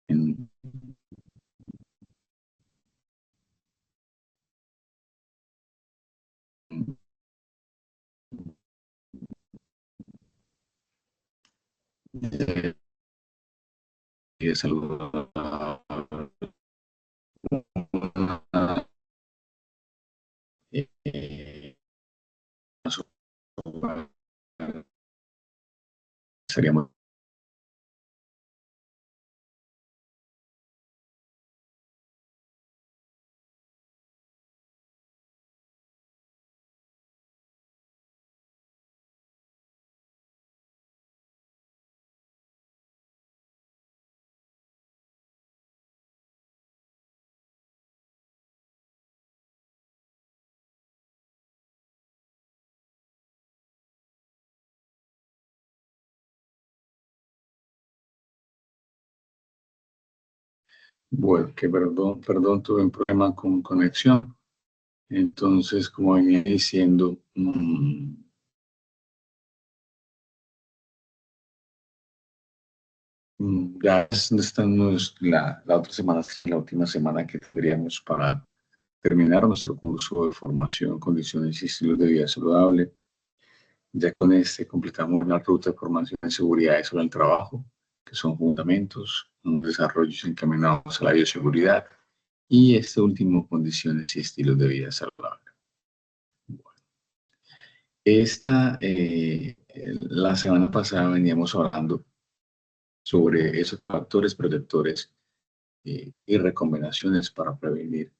en- de salud eh, seríamos bueno, que perdón, tuve un problema con conexión. Entonces, como venía diciendo, ya estamos la otra semana, es la última semana que tendríamos para terminar nuestro curso de formación, condiciones y estilos de vida saludable. Ya con este completamos una ruta de formación en seguridad y sobre el trabajo, que son fundamentos, un desarrollo encaminados a la bioseguridad y este último, condiciones y estilos de vida saludable. La semana pasada veníamos hablando sobre esos factores protectores y recomendaciones para prevenir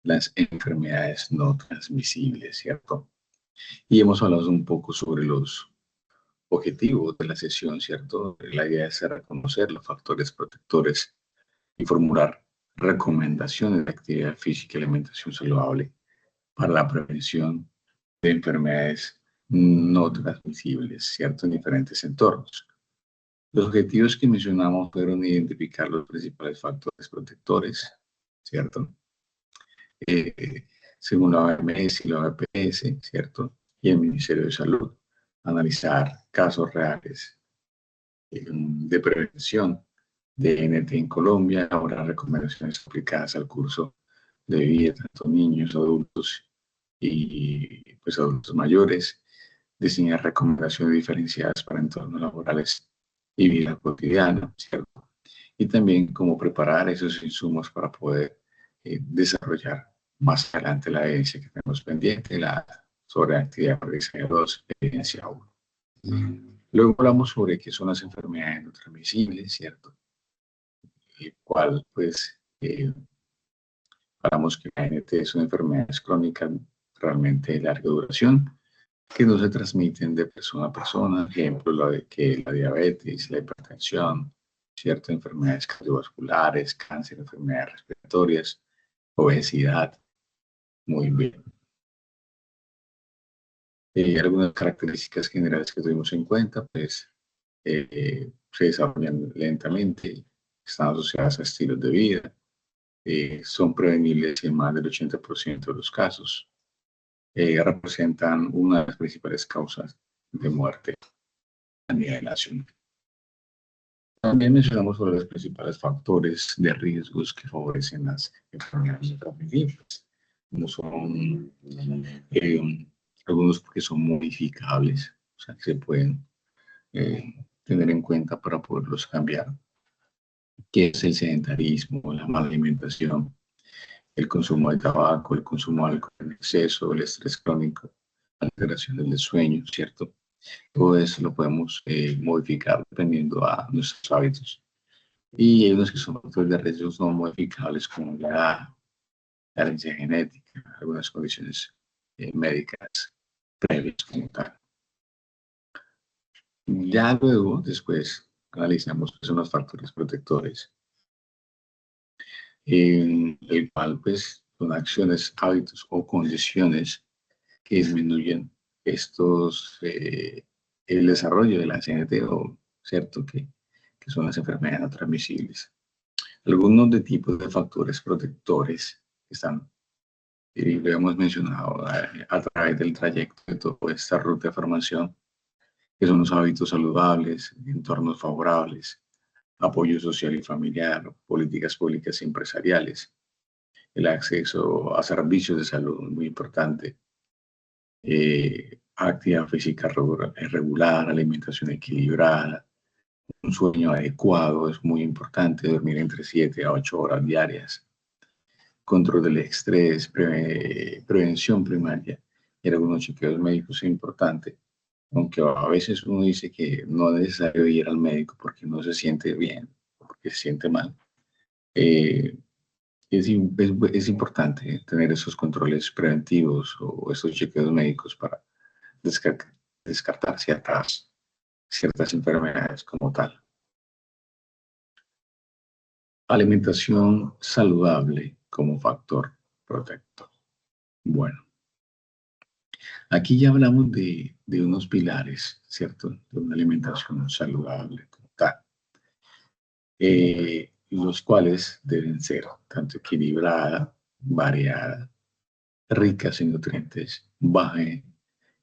las enfermedades no transmisibles, ¿cierto? Y hemos hablado un poco sobre los objetivos de la sesión, ¿cierto? La idea es reconocer los factores protectores y formular recomendaciones de actividad física y alimentación saludable para la prevención de enfermedades no transmisibles, ¿cierto? En diferentes entornos. Los objetivos que mencionamos fueron identificar los principales factores protectores, ¿cierto? Eh, según la OMS y la OPS, ¿cierto? Y el Ministerio de Salud, analizar casos reales de prevención de NT en Colombia, ahora recomendaciones aplicadas al curso de vida, tanto niños, adultos y pues adultos mayores, diseñar recomendaciones diferenciadas para entornos laborales y vida cotidiana, ¿cierto? Y también cómo preparar esos insumos para poder desarrollar más adelante la evidencia que tenemos pendiente, la sobre actividad previa 2, evidencia 1. Luego hablamos sobre qué son las enfermedades no transmisibles, ¿cierto? El cual, pues, hablamos que la NT son enfermedades crónicas realmente de larga duración, que no se transmiten de persona a persona, ejemplo, la diabetes, la hipertensión, ciertas enfermedades cardiovasculares, cáncer, enfermedades respiratorias, obesidad, muy bien. Algunas características generales que tuvimos en cuenta, pues, se desarrollan lentamente, están asociadas a estilos de vida, son prevenibles en más del 80% de los casos, representan una de las principales causas de muerte a nivel nacional. También mencionamos sobre los principales factores de riesgos que favorecen las enfermedades no transmisibles, como son algunos que son modificables, o sea, que se pueden tener en cuenta para poderlos cambiar, que es el sedentarismo, la mala alimentación, el consumo de tabaco, el consumo de alcohol en exceso, el estrés crónico, alteraciones del sueño, ¿cierto? Todo eso lo podemos modificar dependiendo a nuestros hábitos. Y hay unos que son factores de riesgos no modificables como la edad, la herencia genética, algunas condiciones médicas previas como tal. Ya luego, después, analizamos qué son los factores protectores, en el cual pues son acciones, hábitos o condiciones que disminuyen el desarrollo de la CNT o cierto que son las enfermedades no transmisibles. Algunos de tipos de factores protectores que están, y lo hemos mencionado a través del trayecto de toda esta ruta de formación, que son los hábitos saludables, entornos favorables, apoyo social y familiar, políticas públicas y empresariales, el acceso a servicios de salud, muy importante, actividad física regular, alimentación equilibrada, un sueño adecuado es muy importante, dormir entre 7 a 8 horas diarias, control del estrés, prevención primaria y algunos chequeos médicos es importante, aunque a veces uno dice que no es necesario ir al médico porque no se siente bien, porque se siente mal. Eh, es importante tener esos controles preventivos o esos chequeos médicos para descartar ciertas enfermedades como tal. Alimentación saludable como factor protector. Bueno, aquí ya hablamos de unos pilares, ¿cierto? De una alimentación saludable como tal, los cuales deben ser tanto equilibrada, variada, ricas en nutrientes, baja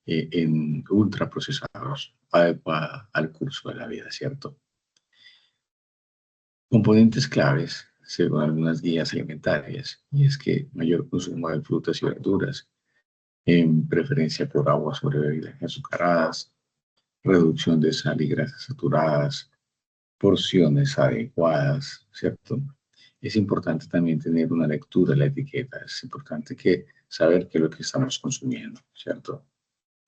en ultraprocesados, adecuada al curso de la vida, ¿cierto? Componentes claves, según algunas guías alimentarias, y es que mayor consumo de frutas y verduras, en preferencia por agua sobre bebidas azucaradas, reducción de sal y grasas saturadas, porciones adecuadas, ¿cierto? Es importante también tener una lectura de la etiqueta, es importante que saber qué es lo que estamos consumiendo, ¿cierto?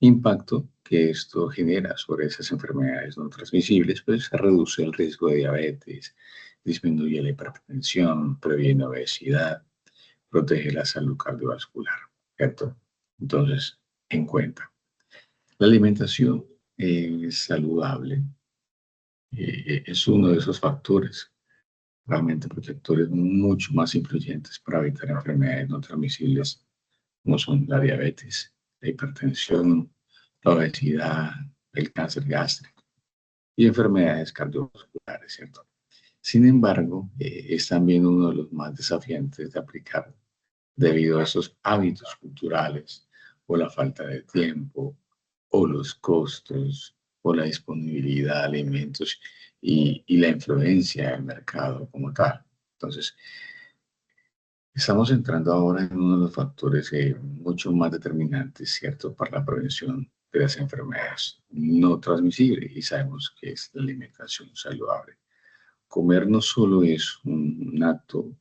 Impacto que esto genera sobre esas enfermedades no transmisibles, pues reduce el riesgo de diabetes, disminuye la hipertensión, previene obesidad, protege la salud cardiovascular, ¿cierto? Entonces, en cuenta. La alimentación saludable es uno de esos factores realmente protectores mucho más influyentes para evitar enfermedades no transmisibles como son la diabetes, la hipertensión, la obesidad, el cáncer gástrico y enfermedades cardiovasculares, ¿cierto? Sin embargo, es también uno de los más desafiantes de aplicar debido a esos hábitos culturales o la falta de tiempo o los costos o la disponibilidad de alimentos y la influencia del mercado como tal. Entonces, estamos entrando ahora en uno de los factores mucho más determinantes, ¿cierto?, para la prevención de las enfermedades no transmisibles y sabemos que es la alimentación saludable. Comer no solo es un acto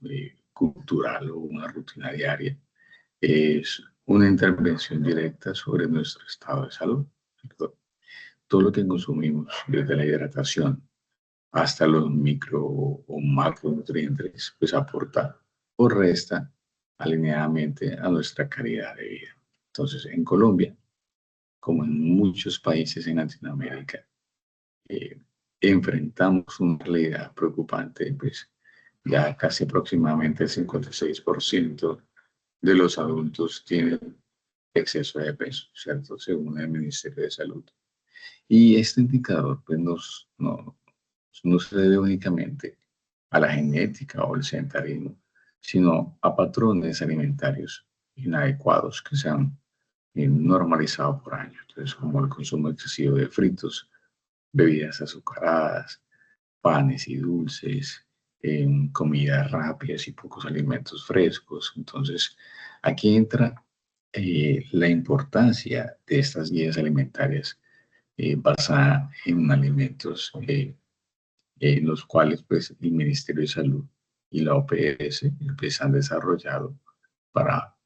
cultural o una rutina diaria, es una intervención directa sobre nuestro estado de salud, ¿cierto? Todo lo que consumimos, desde la hidratación hasta los micro o macronutrientes, pues aporta o resta alineadamente a nuestra calidad de vida. Entonces, en Colombia, como en muchos países en Latinoamérica, eh, enfrentamos una realidad preocupante, pues ya casi aproximadamente el 56% de los adultos tienen exceso de peso, ¿cierto? Según el Ministerio de Salud. Y este indicador, pues, no se debe únicamente a la genética o el sedentarismo, sino a patrones alimentarios inadecuados que se han normalizado por años. Entonces, como el consumo excesivo de fritos, bebidas azucaradas, panes y dulces, comidas rápidas y pocos alimentos frescos. Entonces, aquí entra la importancia de estas guías alimentarias basadas en alimentos en los cuales pues, el Ministerio de Salud y la OPS pues, han desarrollado para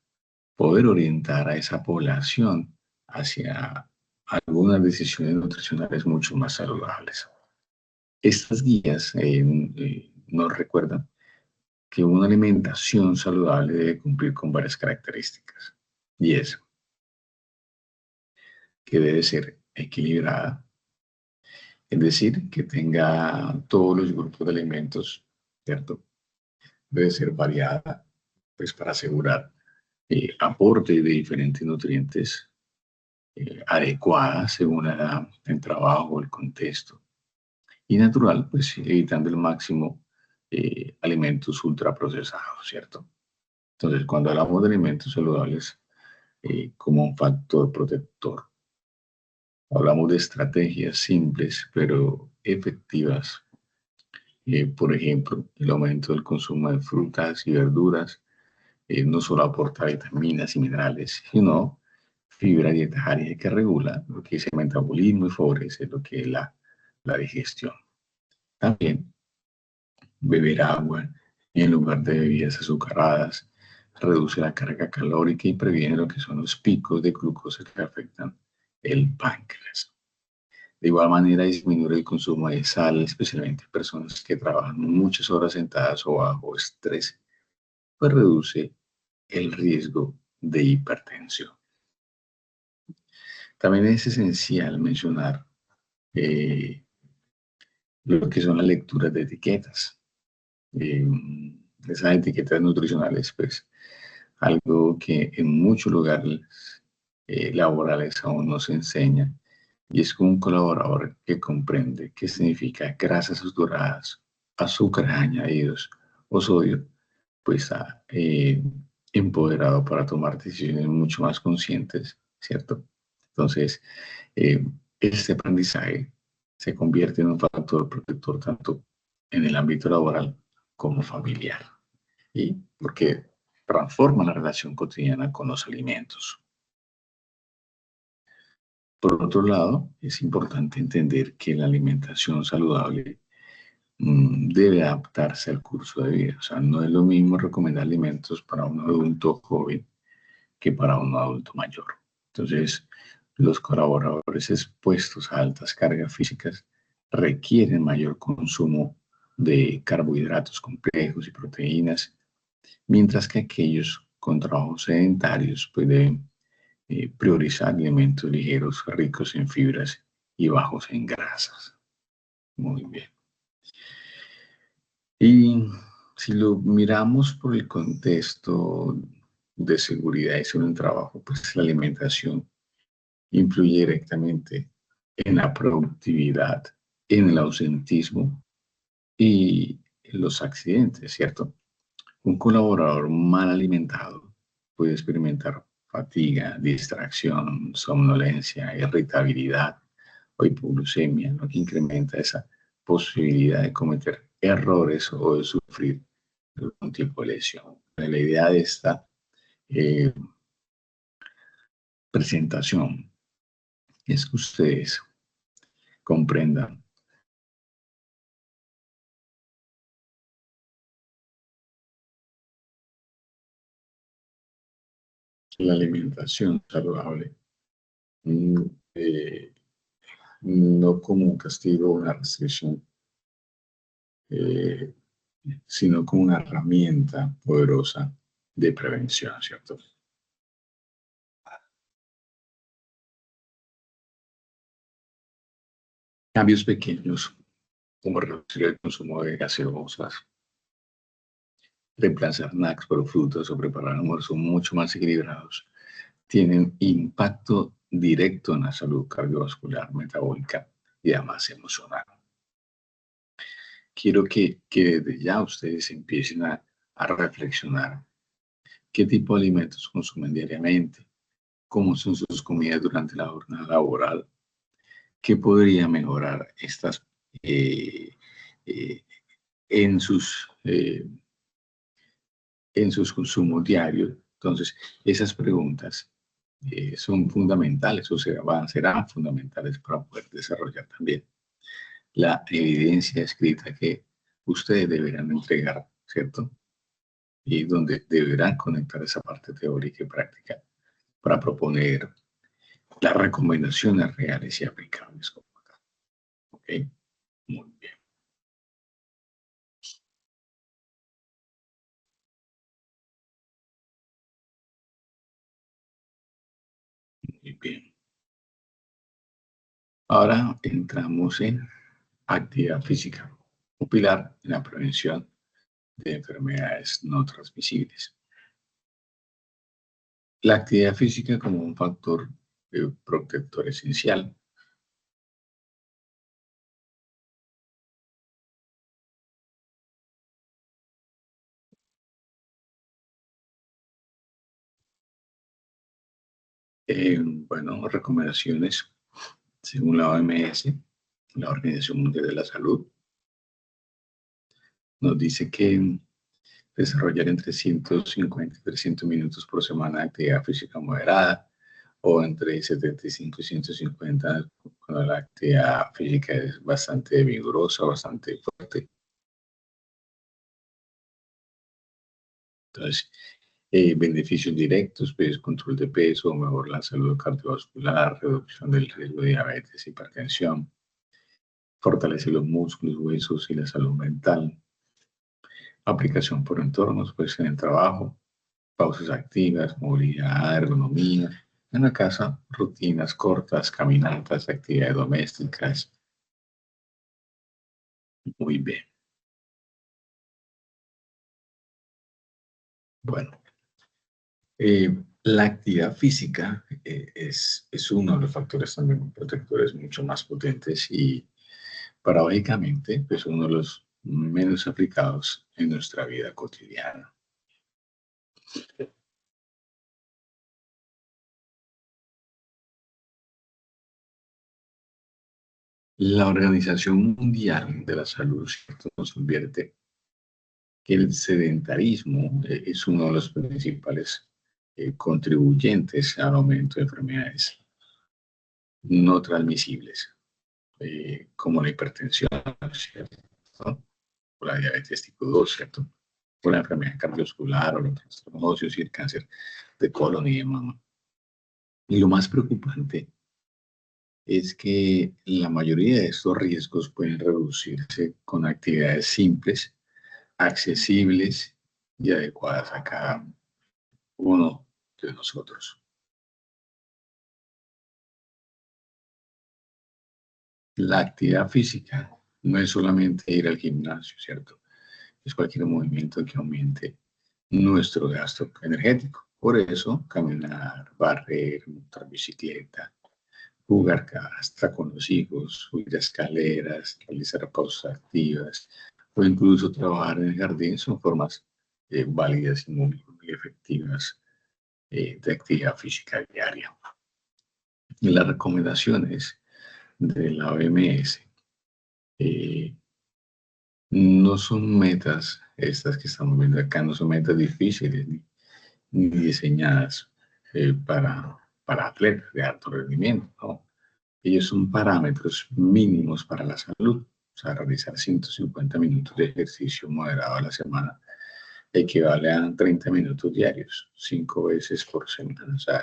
poder orientar a esa población hacia algunas decisiones nutricionales mucho más saludables. Estas guías nos recuerdan que una alimentación saludable debe cumplir con varias características. Y es que debe ser equilibrada, es decir, que tenga todos los grupos de alimentos, ¿cierto? Debe ser variada, pues para asegurar aporte de diferentes nutrientes adecuada según la edad, el trabajo, el contexto. Y natural, pues evitando el máximo alimentos ultraprocesados, ¿cierto? Entonces, cuando hablamos de alimentos saludables como un factor protector, hablamos de estrategias simples pero efectivas. Por ejemplo, el aumento del consumo de frutas y verduras no solo aporta vitaminas y minerales, sino fibra dietaria que regula lo que es el metabolismo y favorece lo que es la digestión. También beber agua en lugar de bebidas azucaradas reduce la carga calórica y previene lo que son los picos de glucosa que afectan el páncreas. De igual manera, disminuir el consumo de sal, especialmente en personas que trabajan muchas horas sentadas o bajo estrés, pues reduce el riesgo de hipertensión. También es esencial mencionar eh, lo que son las lecturas de etiquetas. Eh, Esas etiquetas nutricionales, pues algo que en muchos lugares laborales aún no se enseña, y es que un colaborador que comprende qué significa grasas saturadas, azúcares añadidos o sodio, pues está empoderado para tomar decisiones mucho más conscientes, ¿cierto? Entonces, eh, este aprendizaje se convierte en un factor protector tanto en el ámbito laboral como familiar, y porque transforma la relación cotidiana con los alimentos. Por otro lado, es importante entender que la alimentación saludable debe adaptarse al curso de vida. O sea, no es lo mismo recomendar alimentos para un adulto joven que para un adulto mayor. Entonces, los colaboradores expuestos a altas cargas físicas requieren mayor consumo de carbohidratos complejos y proteínas, mientras que aquellos con trabajos sedentarios pues deben priorizar alimentos ligeros, ricos en fibras y bajos en grasas. Muy bien. Y si lo miramos por el contexto de seguridad y sobre el trabajo, pues la alimentación influye directamente en la productividad, en el ausentismo y en los accidentes, ¿cierto? Un colaborador mal alimentado puede experimentar fatiga, distracción, somnolencia, irritabilidad o hipoglucemia, lo que incrementa esa posibilidad de cometer errores o de sufrir algún tipo de lesión. La idea de esta eh, presentación es que ustedes comprendan que la alimentación saludable mm, eh, no como un castigo o una restricción, eh, sino como una herramienta poderosa de prevención, ¿cierto? Cambios pequeños, como reducir el consumo de gaseosas, reemplazar snacks por frutas o preparar almuerzos mucho más equilibrados, tienen impacto directo en la salud cardiovascular, metabólica y además emocional. Quiero que desde ya ustedes empiecen a reflexionar qué tipo de alimentos consumen diariamente, cómo son sus comidas durante la jornada laboral, qué podría mejorar estas eh, eh, en en sus consumos diarios. Entonces, esas preguntas son fundamentales o serán fundamentales para poder desarrollar también la evidencia escrita que ustedes deberán entregar, ¿cierto? Y donde deberán conectar esa parte teórica y práctica para proponer las recomendaciones reales y aplicables como acá. ¿Ok? Muy bien. bien. Ahora entramos en actividad física, un pilar en la prevención de enfermedades no transmisibles. La actividad física como un factor protector esencial. Bueno, recomendaciones según la OMS, la Organización Mundial de la Salud, nos dice que desarrollar entre 150 y 300 minutos por semana de actividad física moderada o entre 75 y 150 cuando la actividad física es bastante vigorosa, bastante fuerte. Entonces, beneficios directos, pues control de peso, mejor la salud cardiovascular, reducción del riesgo de diabetes, hipertensión, fortalece los músculos, huesos y la salud mental. Aplicación por entornos, pues en el trabajo, pausas activas, movilidad, ergonomía. En la casa, rutinas cortas, caminatas, actividades domésticas. Muy bien. Bueno, la actividad física es uno de los factores también protectores mucho más potentes y paradójicamente, pues uno de los menos aplicados en nuestra vida cotidiana. La Organización Mundial de la Salud, ¿cierto?, nos advierte que el sedentarismo es uno de los principales contribuyentes al aumento de enfermedades no transmisibles, como la hipertensión, ¿cierto?, o la diabetes tipo 2, ¿cierto?, o la enfermedad cardiovascular, o los trastornos óseos y el cáncer de colon y de mama. Y lo más preocupante es que la mayoría de estos riesgos pueden reducirse con actividades simples, accesibles y adecuadas a cada uno de nosotros. La actividad física no es solamente ir al gimnasio, ¿cierto? Es cualquier movimiento que aumente nuestro gasto energético. Por eso, caminar, barrer, montar bicicleta, jugar hasta con los hijos, subir escaleras, realizar pausas activas o incluso trabajar en el jardín son formas válidas y muy efectivas de actividad física diaria. Y las recomendaciones de la OMS eh, no son metas, estas que estamos viendo acá, no son metas difíciles ni diseñadas para atletas de alto rendimiento, ¿no? Ellos son parámetros mínimos para la salud. O sea, realizar 150 minutos de ejercicio moderado a la semana equivale a 30 minutos diarios, 5 veces por semana. O sea,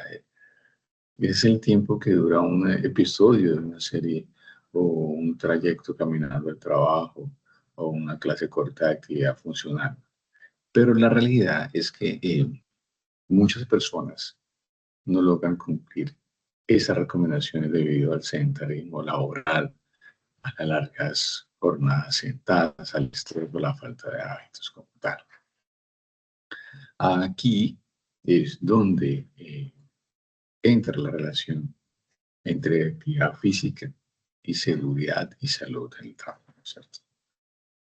es el tiempo que dura un episodio de una serie o un trayecto caminando al trabajo o una clase corta de actividad funcional. Pero la realidad es que muchas personas no logran cumplir esas recomendaciones debido al sedentarismo laboral, a las largas jornadas sentadas, al estrés o la falta de hábitos como tal. Aquí es donde entra la relación entre actividad física y seguridad y salud en el trabajo, ¿cierto?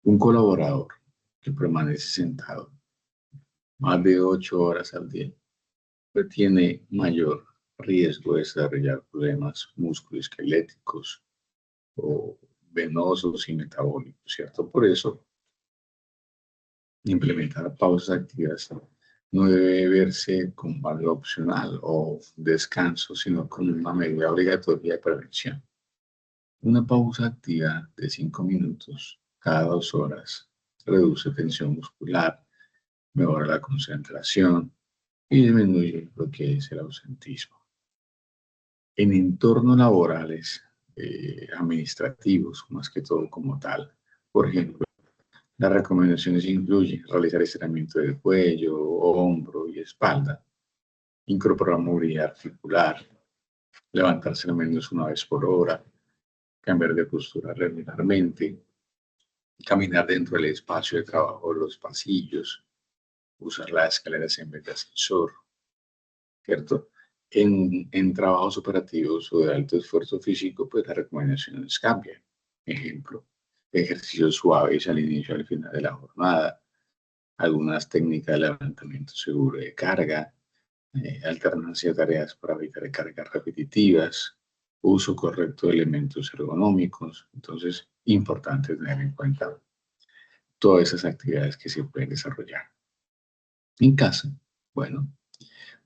Un colaborador que permanece sentado más de 8 horas al día pues tiene mayor riesgo de desarrollar problemas musculoesqueléticos o venosos y metabólicos, ¿cierto? Por eso, implementar pausas activas no debe verse como algo opcional o descanso, sino como una medida obligatoria de prevención. Una pausa activa de 5 minutos cada 2 horas reduce tensión muscular, mejora la concentración y disminuye lo que es el ausentismo. En entornos laborales, administrativos, más que todo como tal, por ejemplo, las recomendaciones incluyen realizar estiramiento del cuello, hombro y espalda, incorporar movilidad articular, levantarse al menos una vez por hora, cambiar de postura regularmente, caminar dentro del espacio de trabajo, los pasillos, usar las escaleras en vez de ascensor, ¿cierto? En trabajos operativos o de alto esfuerzo físico, pues las recomendaciones cambian. Ejemplo, ejercicios suaves al inicio y al final de la jornada, algunas técnicas de levantamiento seguro de carga, alternancia de tareas para evitar cargas repetitivas, uso correcto de elementos ergonómicos. Entonces, importante tener en cuenta todas esas actividades que se pueden desarrollar. En casa, bueno,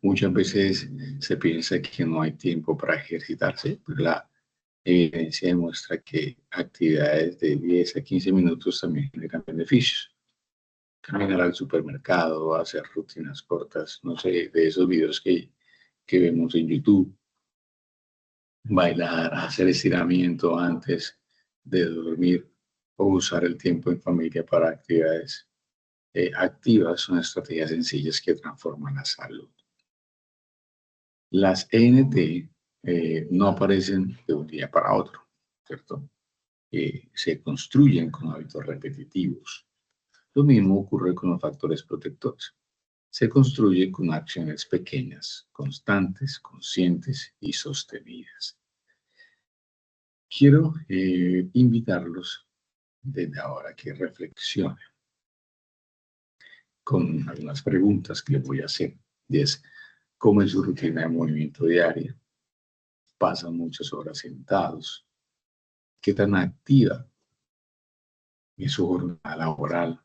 muchas veces se piensa que no hay tiempo para ejercitarse, pero la evidencia demuestra que actividades de 10 a 15 minutos también generan beneficios. Caminar al supermercado, hacer rutinas cortas, no sé, de esos videos que vemos en YouTube, bailar, hacer estiramiento antes de dormir o usar el tiempo en familia para actividades activas son estrategias sencillas que transforman la salud. Las ENT no aparecen de un día para otro, ¿cierto? Se construyen con hábitos repetitivos. Lo mismo ocurre con los factores protectores. Se construye con acciones pequeñas, constantes, conscientes y sostenidas. Quiero invitarlos desde ahora a que reflexionen con algunas preguntas que les voy a hacer. Y es, ¿cómo es su rutina de movimiento diaria? ¿Pasan muchas horas sentados? ¿Qué tan activa es su jornada laboral?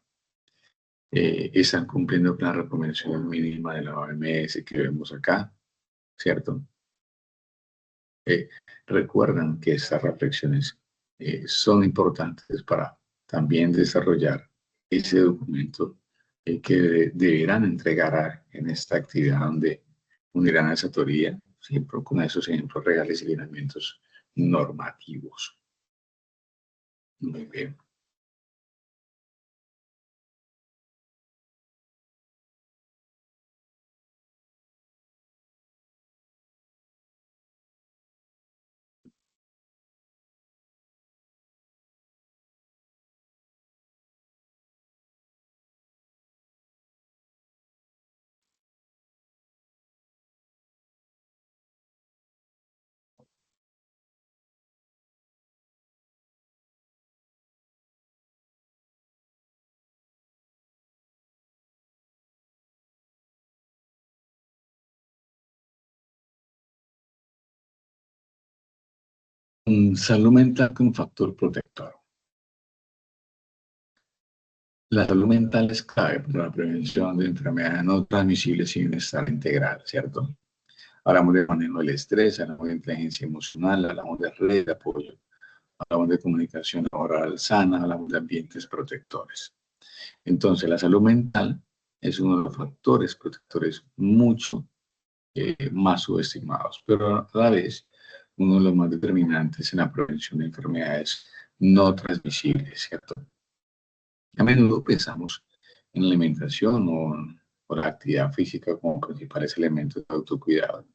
¿Están cumpliendo con la recomendación mínima de la OMS que vemos acá? ¿Cierto? Eh, Recuerdan que estas reflexiones son importantes para también desarrollar ese documento que deberán entregar en esta actividad donde unirán a esa teoría, siempre con esos ejemplos reales y lineamientos normativos. Muy bien. Salud mental como factor protector. La salud mental es clave para la prevención de enfermedades no transmisibles y bienestar integral, ¿cierto? Hablamos de manejo del estrés, hablamos de inteligencia emocional, hablamos de red de apoyo, hablamos de comunicación laboral sana, hablamos de ambientes protectores. Entonces, la salud mental es uno de los factores protectores mucho más subestimados, pero a la vez uno de los más determinantes en la prevención de enfermedades no transmisibles, ¿cierto? A menudo pensamos en la alimentación o la actividad física como principales elementos de autocuidado,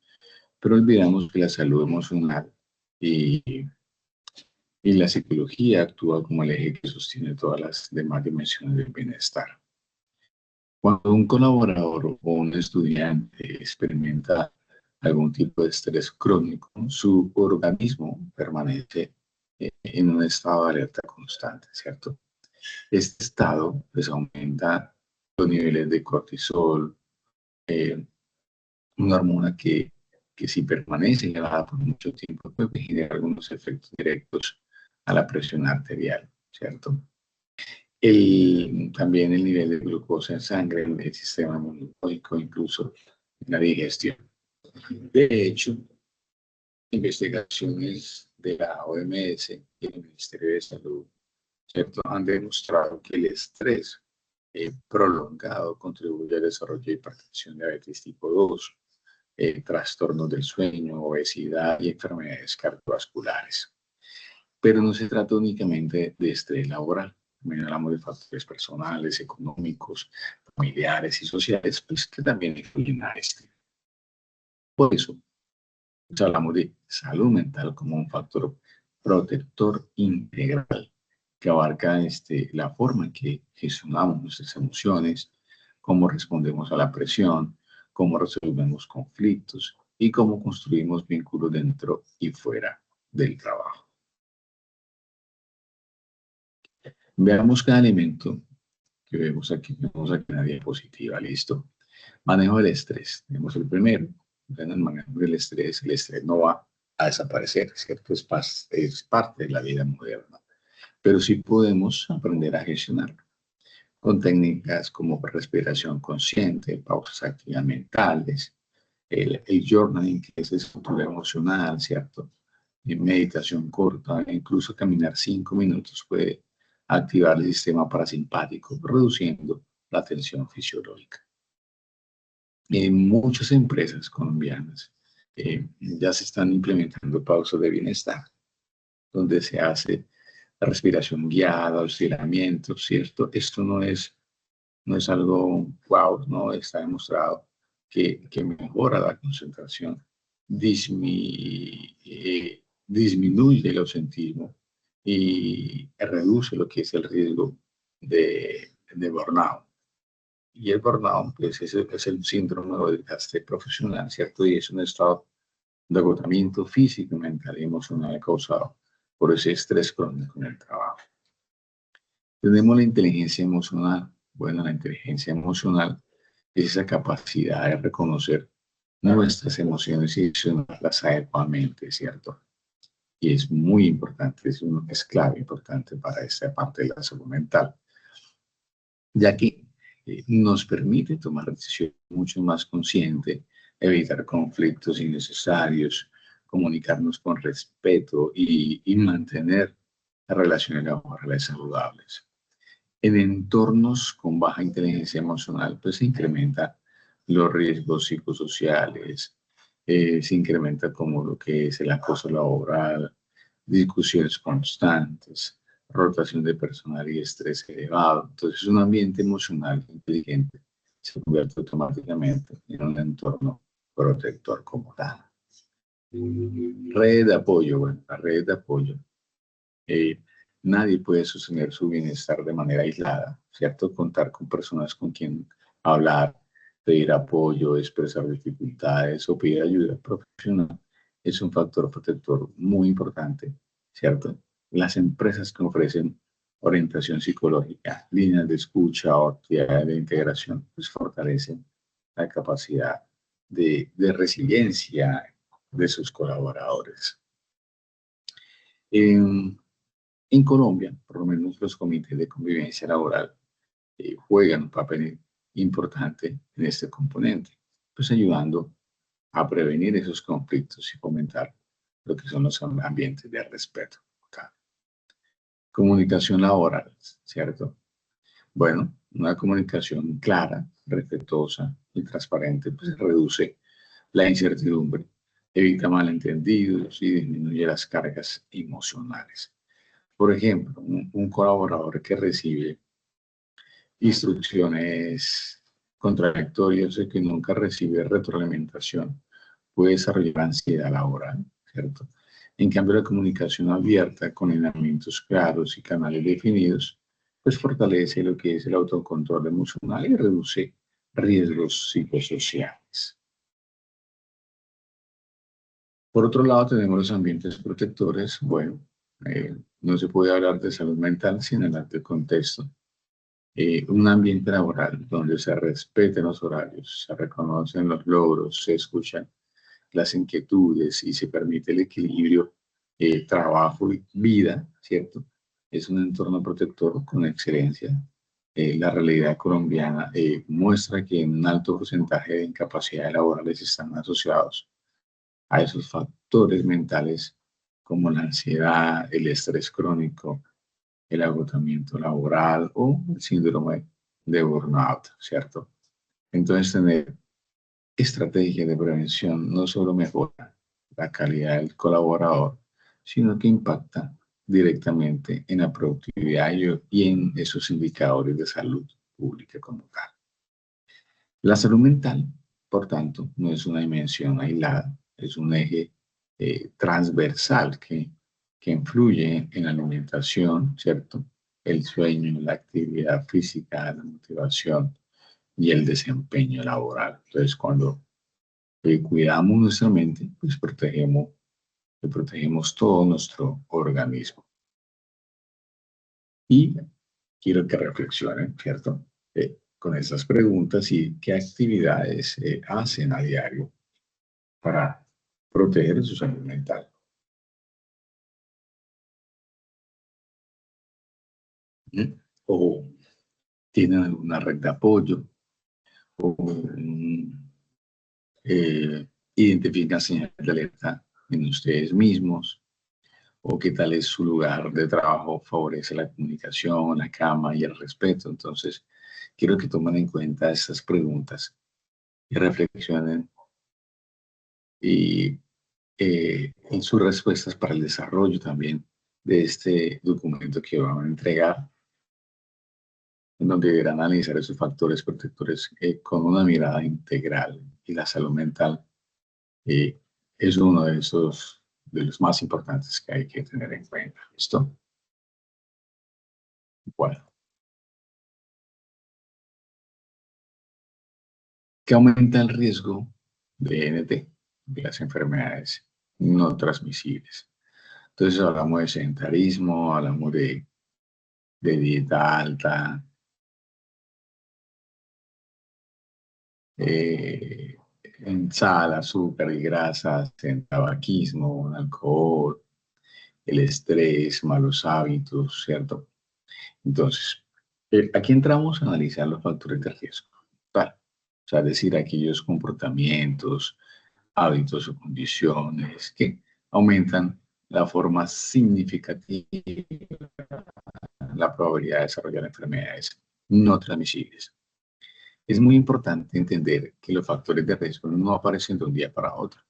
pero olvidamos que la salud emocional y, y la psicología actúa como el eje que sostiene todas las demás dimensiones del bienestar. Cuando un colaborador o un estudiante experimenta algún tipo de estrés crónico, su organismo permanece en un estado de alerta constante, ¿cierto? Este estado pues aumenta los niveles de cortisol, eh, una hormona que si permanece elevada por mucho tiempo puede generar algunos efectos directos a la presión arterial, ¿cierto? También el nivel de glucosa en sangre, el sistema inmunológico, incluso la digestión. De hecho, investigaciones de la OMS y el Ministerio de Salud, ¿cierto? Han demostrado que el estrés prolongado contribuye al desarrollo de hipertensión, diabetes tipo 2, trastornos del sueño, obesidad y enfermedades cardiovasculares. Pero no se trata únicamente de estrés laboral. También hablamos de factores personales, económicos, familiares y sociales, pues que también influyen a este. Por eso, hablamos de salud mental como un factor protector integral que abarca la forma en que gestionamos nuestras emociones, cómo respondemos a la presión, cómo resolvemos conflictos y cómo construimos vínculos dentro y fuera del trabajo. Veamos cada elemento que vemos aquí en la diapositiva, listo. Manejo del estrés. Tenemos el primero. En el manejo del estrés, el estrés no va a desaparecer, ¿cierto? Es parte de la vida moderna. Pero sí podemos aprender a gestionarlo con técnicas como respiración consciente, pausas activas mentales, el journaling, que es escritura emocional, ¿cierto? Y meditación corta, incluso caminar 5 minutos puede activar el sistema parasimpático, reduciendo la tensión fisiológica. En muchas empresas colombianas ya se están implementando pausas de bienestar, donde se hace respiración guiada, estiramiento, ¿cierto? Esto no es algo wow, no está demostrado que mejora la concentración, disminuye el ausentismo y reduce lo que es el riesgo de burnout. Y el burnout, pues, es el síndrome del desgaste profesional, ¿cierto? Y es un estado de agotamiento físico, mental y emocional causado por ese estrés crónico en el trabajo. Tenemos la inteligencia emocional. Bueno, la inteligencia emocional es esa capacidad de reconocer nuestras emociones y gestionarlas adecuadamente, ¿cierto? Y es muy importante, es clave importante para esta parte de la salud mental, ya que nos permite tomar decisiones mucho más conscientes, evitar conflictos innecesarios, comunicarnos con respeto y mantener relaciones laborales saludables. En entornos con baja inteligencia emocional, pues se incrementa los riesgos psicosociales, se incrementa como lo que es el acoso laboral, discusiones constantes, rotación de personal y estrés elevado. Entonces, un ambiente emocional inteligente se convierte automáticamente en un entorno protector como tal. Red de apoyo, bueno, la red de apoyo. Eh, Nadie puede sostener su bienestar de manera aislada, ¿cierto? Contar con personas con quien hablar, pedir apoyo, expresar dificultades o pedir ayuda profesional es un factor protector muy importante, ¿cierto? Las empresas que ofrecen orientación psicológica, líneas de escucha o actividades de integración, pues fortalecen la capacidad de resiliencia de sus colaboradores. En Colombia, por lo menos los comités de convivencia laboral juegan un papel importante en este componente, pues ayudando a prevenir esos conflictos y fomentar lo que son los ambientes de respeto. Comunicación laboral, ¿cierto? Bueno, una comunicación clara, respetuosa y transparente, pues reduce la incertidumbre, evita malentendidos y disminuye las cargas emocionales. Por ejemplo, un colaborador que recibe instrucciones contradictorias y que nunca recibe retroalimentación puede desarrollar ansiedad laboral, ¿cierto? En cambio, la comunicación abierta con lineamientos claros y canales definidos, pues fortalece lo que es el autocontrol emocional y reduce riesgos psicosociales. Por otro lado, tenemos los ambientes protectores. Bueno, no se puede hablar de salud mental sin hablar del contexto. Un ambiente laboral donde se respeten los horarios, se reconocen los logros, se escuchan las inquietudes y se permite el equilibrio trabajo y vida, ¿cierto? Es un entorno protector con excelencia. La realidad colombiana muestra que un alto porcentaje de incapacidades laborales están asociados a esos factores mentales como la ansiedad, el estrés crónico, el agotamiento laboral o el síndrome de burnout, ¿cierto? Entonces, tener estrategias de prevención no solo mejora la calidad del colaborador, sino que impacta directamente en la productividad y en esos indicadores de salud pública como tal. La salud mental, por tanto, no es una dimensión aislada, es un eje transversal que influye en la alimentación, ¿cierto? El sueño, la actividad física, la motivación y el desempeño laboral. Entonces, cuando cuidamos nuestra mente, pues protegemos todo nuestro organismo. Y quiero que reflexionen, ¿cierto? Con estas preguntas y qué actividades hacen a diario para proteger su salud mental. ¿Mm? O tienen alguna red de apoyo, o identifican señales de alerta en ustedes mismos, o qué tal es su lugar de trabajo, favorece la comunicación, la calma y el respeto. Entonces, quiero que tomen en cuenta estas preguntas y reflexionen y en sus respuestas para el desarrollo también de este documento que van a entregar, en donde deberán analizar esos factores protectores con una mirada integral. Y la salud mental eh, es uno de esos, de los más importantes que hay que tener en cuenta. ¿Listo? Bueno, que aumenta el riesgo de NT, de las enfermedades no transmisibles. Entonces hablamos de sedentarismo, hablamos de dieta alta, eh, en sal, azúcar y grasas, en tabaquismo, en alcohol, el estrés, malos hábitos, ¿cierto? Entonces, aquí entramos a analizar los factores de riesgo. Vale. O sea, es decir, aquellos comportamientos, hábitos o condiciones que aumentan la forma significativa la probabilidad de desarrollar enfermedades no transmisibles. Es muy importante entender que los factores de riesgo no aparecen de un día para otro.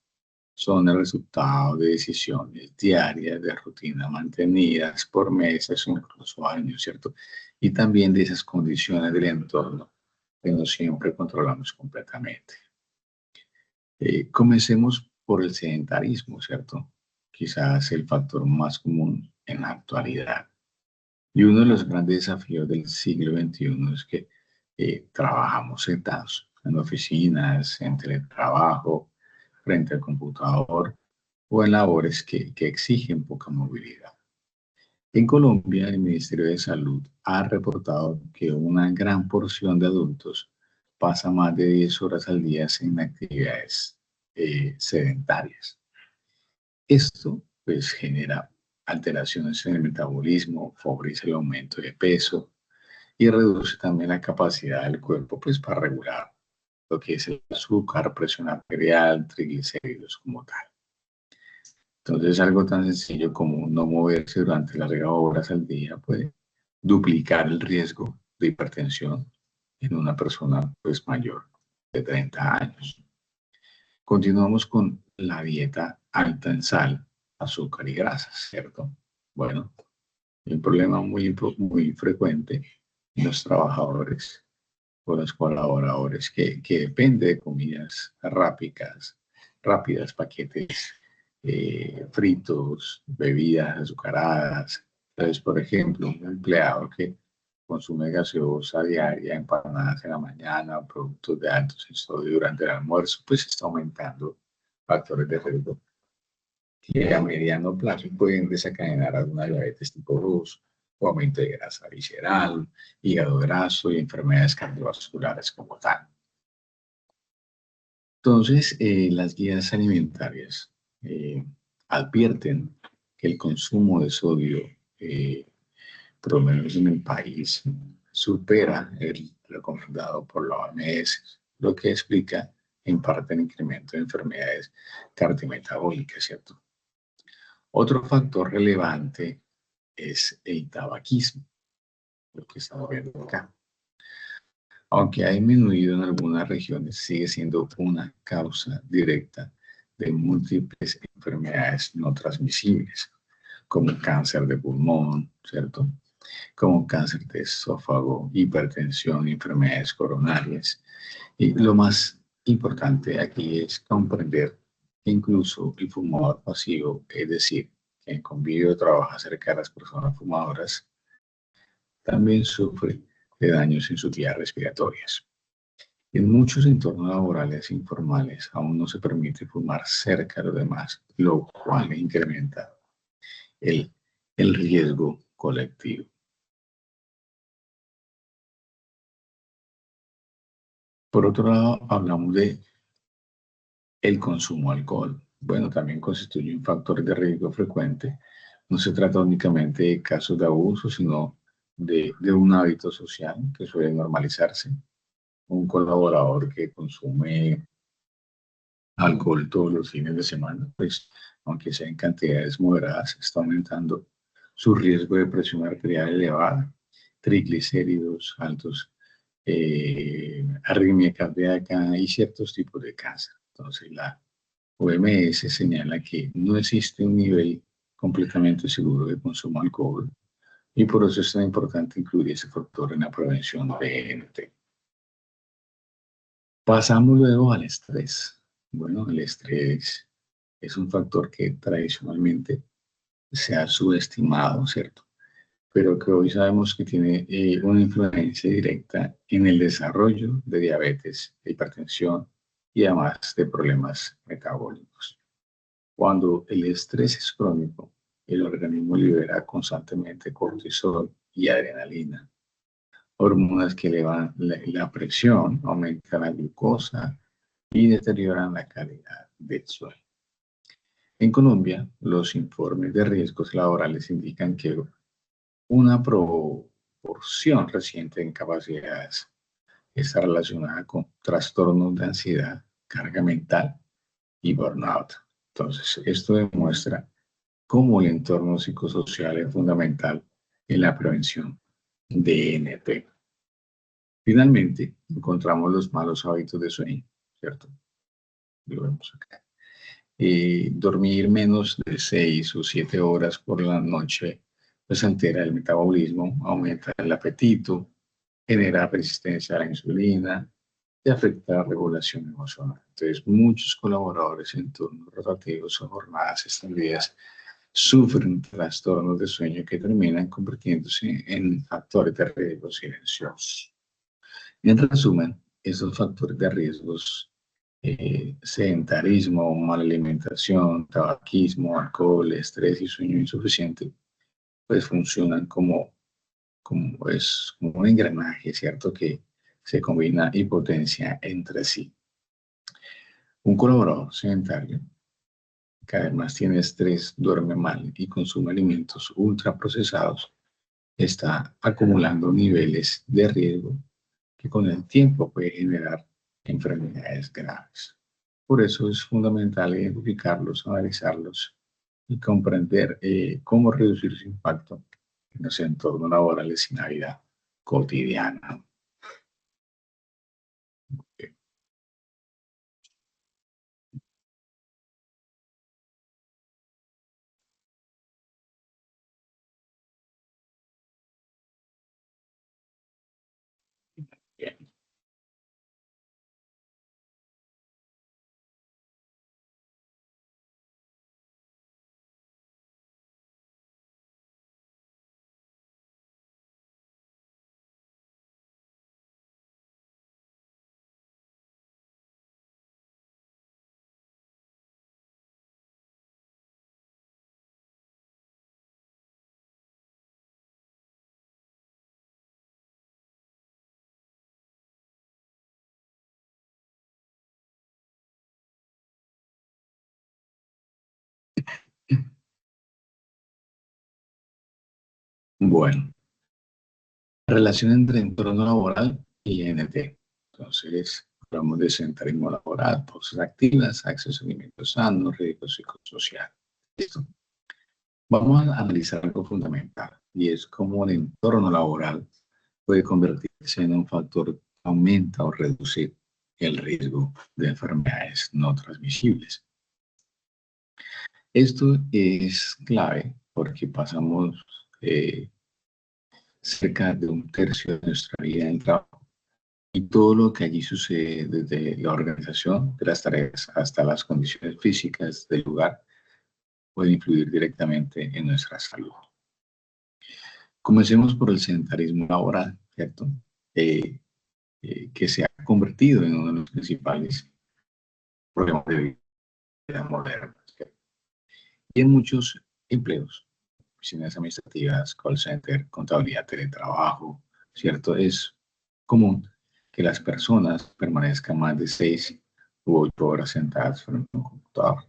Son el resultado de decisiones diarias, de rutinas mantenidas por meses o incluso años, ¿cierto? Y también de esas condiciones del entorno que no siempre controlamos completamente. Comencemos por el sedentarismo, ¿cierto? Quizás el factor más común en la actualidad. Y uno de los grandes desafíos del siglo XXI es que trabajamos sentados en oficinas, en teletrabajo, frente al computador o en labores que exigen poca movilidad. En Colombia, el Ministerio de Salud ha reportado que una gran porción de adultos pasa más de 10 horas al día en actividades sedentarias. Esto pues genera alteraciones en el metabolismo, favorece el aumento de peso y reduce también la capacidad del cuerpo pues para regular lo que es el azúcar, presión arterial, triglicéridos como tal. Entonces algo tan sencillo como no moverse durante largas horas al día puede duplicar el riesgo de hipertensión en una persona pues mayor de 30 años. Continuamos con la dieta alta en sal, azúcar y grasas, ¿cierto? Bueno, un problema muy frecuente en los trabajadores o los colaboradores que depende de comidas rápidas, paquetes fritos, bebidas azucaradas. Entonces, por ejemplo, un empleado que consume gaseosa diaria, empanadas en la mañana, productos de altos en sodio durante el almuerzo, pues está aumentando factores de riesgo que a mediano plazo pueden desencadenar alguna diabetes tipo 2 o aumento de grasa visceral, hígado graso y enfermedades cardiovasculares como tal. Entonces, las guías alimentarias advierten que el consumo de sodio, por lo menos en el país, supera el recomendado por la OMS, lo que explica en parte el incremento de enfermedades cardiometabólicas, ¿cierto? Otro factor relevante es el tabaquismo, lo que estamos viendo acá. Aunque ha disminuido en algunas regiones, sigue siendo una causa directa de múltiples enfermedades no transmisibles, como cáncer de pulmón, ¿cierto? Como cáncer de esófago, hipertensión, enfermedades coronarias. Y lo más importante aquí es comprender Incluso el fumador pasivo, es decir, quien convive o trabaja cerca de las personas fumadoras, también sufre de daños en sus vías respiratorias. En muchos entornos laborales informales aún no se permite fumar cerca de los demás, lo cual incrementa el, el riesgo colectivo. Por otro lado, hablamos de el consumo de alcohol. Bueno, también constituye un factor de riesgo frecuente. No se trata únicamente de casos de abuso, sino de un hábito social que suele normalizarse. Un colaborador que consume alcohol todos los fines de semana, pues aunque sea en cantidades moderadas, está aumentando su riesgo de presión arterial elevada, triglicéridos altos, arritmia cardíaca y ciertos tipos de cáncer. Entonces, la OMS señala que no existe un nivel completamente seguro de consumo de alcohol y por eso es tan importante incluir ese factor en la prevención de ENT. Pasamos luego al estrés. Bueno, el estrés es un factor que tradicionalmente se ha subestimado, ¿cierto? Pero que hoy sabemos que tiene una influencia directa en el desarrollo de diabetes, de hipertensión y además de problemas metabólicos. Cuando el estrés es crónico, el organismo libera constantemente cortisol y adrenalina, hormonas que elevan la presión, aumentan la glucosa y deterioran la calidad del sueño. En Colombia, los informes de riesgos laborales indican que una proporción reciente de incapacidades está relacionada con trastornos de ansiedad, carga mental y burnout. Entonces, esto demuestra cómo el entorno psicosocial es fundamental en la prevención de ENT. Finalmente, encontramos los malos hábitos de sueño, ¿cierto? Lo vemos acá. Dormir menos de 6 o 7 horas por la noche pues altera el metabolismo, aumenta el apetito, genera resistencia a la insulina y afecta la regulación emocional. Entonces, muchos colaboradores en turnos rotativos o jornadas extendidas sufren trastornos de sueño que terminan convirtiéndose en factores de riesgo silenciosos. En resumen, esos factores de riesgos, sedentarismo, mala alimentación, tabaquismo, alcohol, estrés y sueño insuficiente, pues funcionan como un engranaje, ¿cierto? Que se combina y potencia entre sí. Un colaborador sedentario que además tiene estrés, duerme mal y consume alimentos ultraprocesados, está acumulando niveles de riesgo que con el tiempo puede generar enfermedades graves. Por eso es fundamental identificarlos, analizarlos y comprender cómo reducir su impacto en los entornos laborales y en la vida cotidiana. Bien. Bueno, relación entre entorno laboral y NT. Entonces, hablamos de sedentarismo laboral, pausas activas, acceso a alimentos sanos, riesgo psicosocial. Listo. Vamos a analizar algo fundamental y es cómo el entorno laboral puede convertirse en un factor que aumenta o reduce el riesgo de enfermedades no transmisibles. Esto es clave porque pasamos cerca de un tercio de nuestra vida en el trabajo Y todo lo que allí sucede, desde la organización de las tareas hasta las condiciones físicas del lugar, puede influir directamente en nuestra salud. Comencemos por el sedentarismo laboral, ¿cierto? Eh, que se ha convertido en uno de los principales problemas de vida moderna. Y en muchos empleos, oficinas administrativas, call center, contabilidad, teletrabajo, ¿cierto? Es común que las personas permanezcan más de 6 u 8 horas sentadas frente a un computador.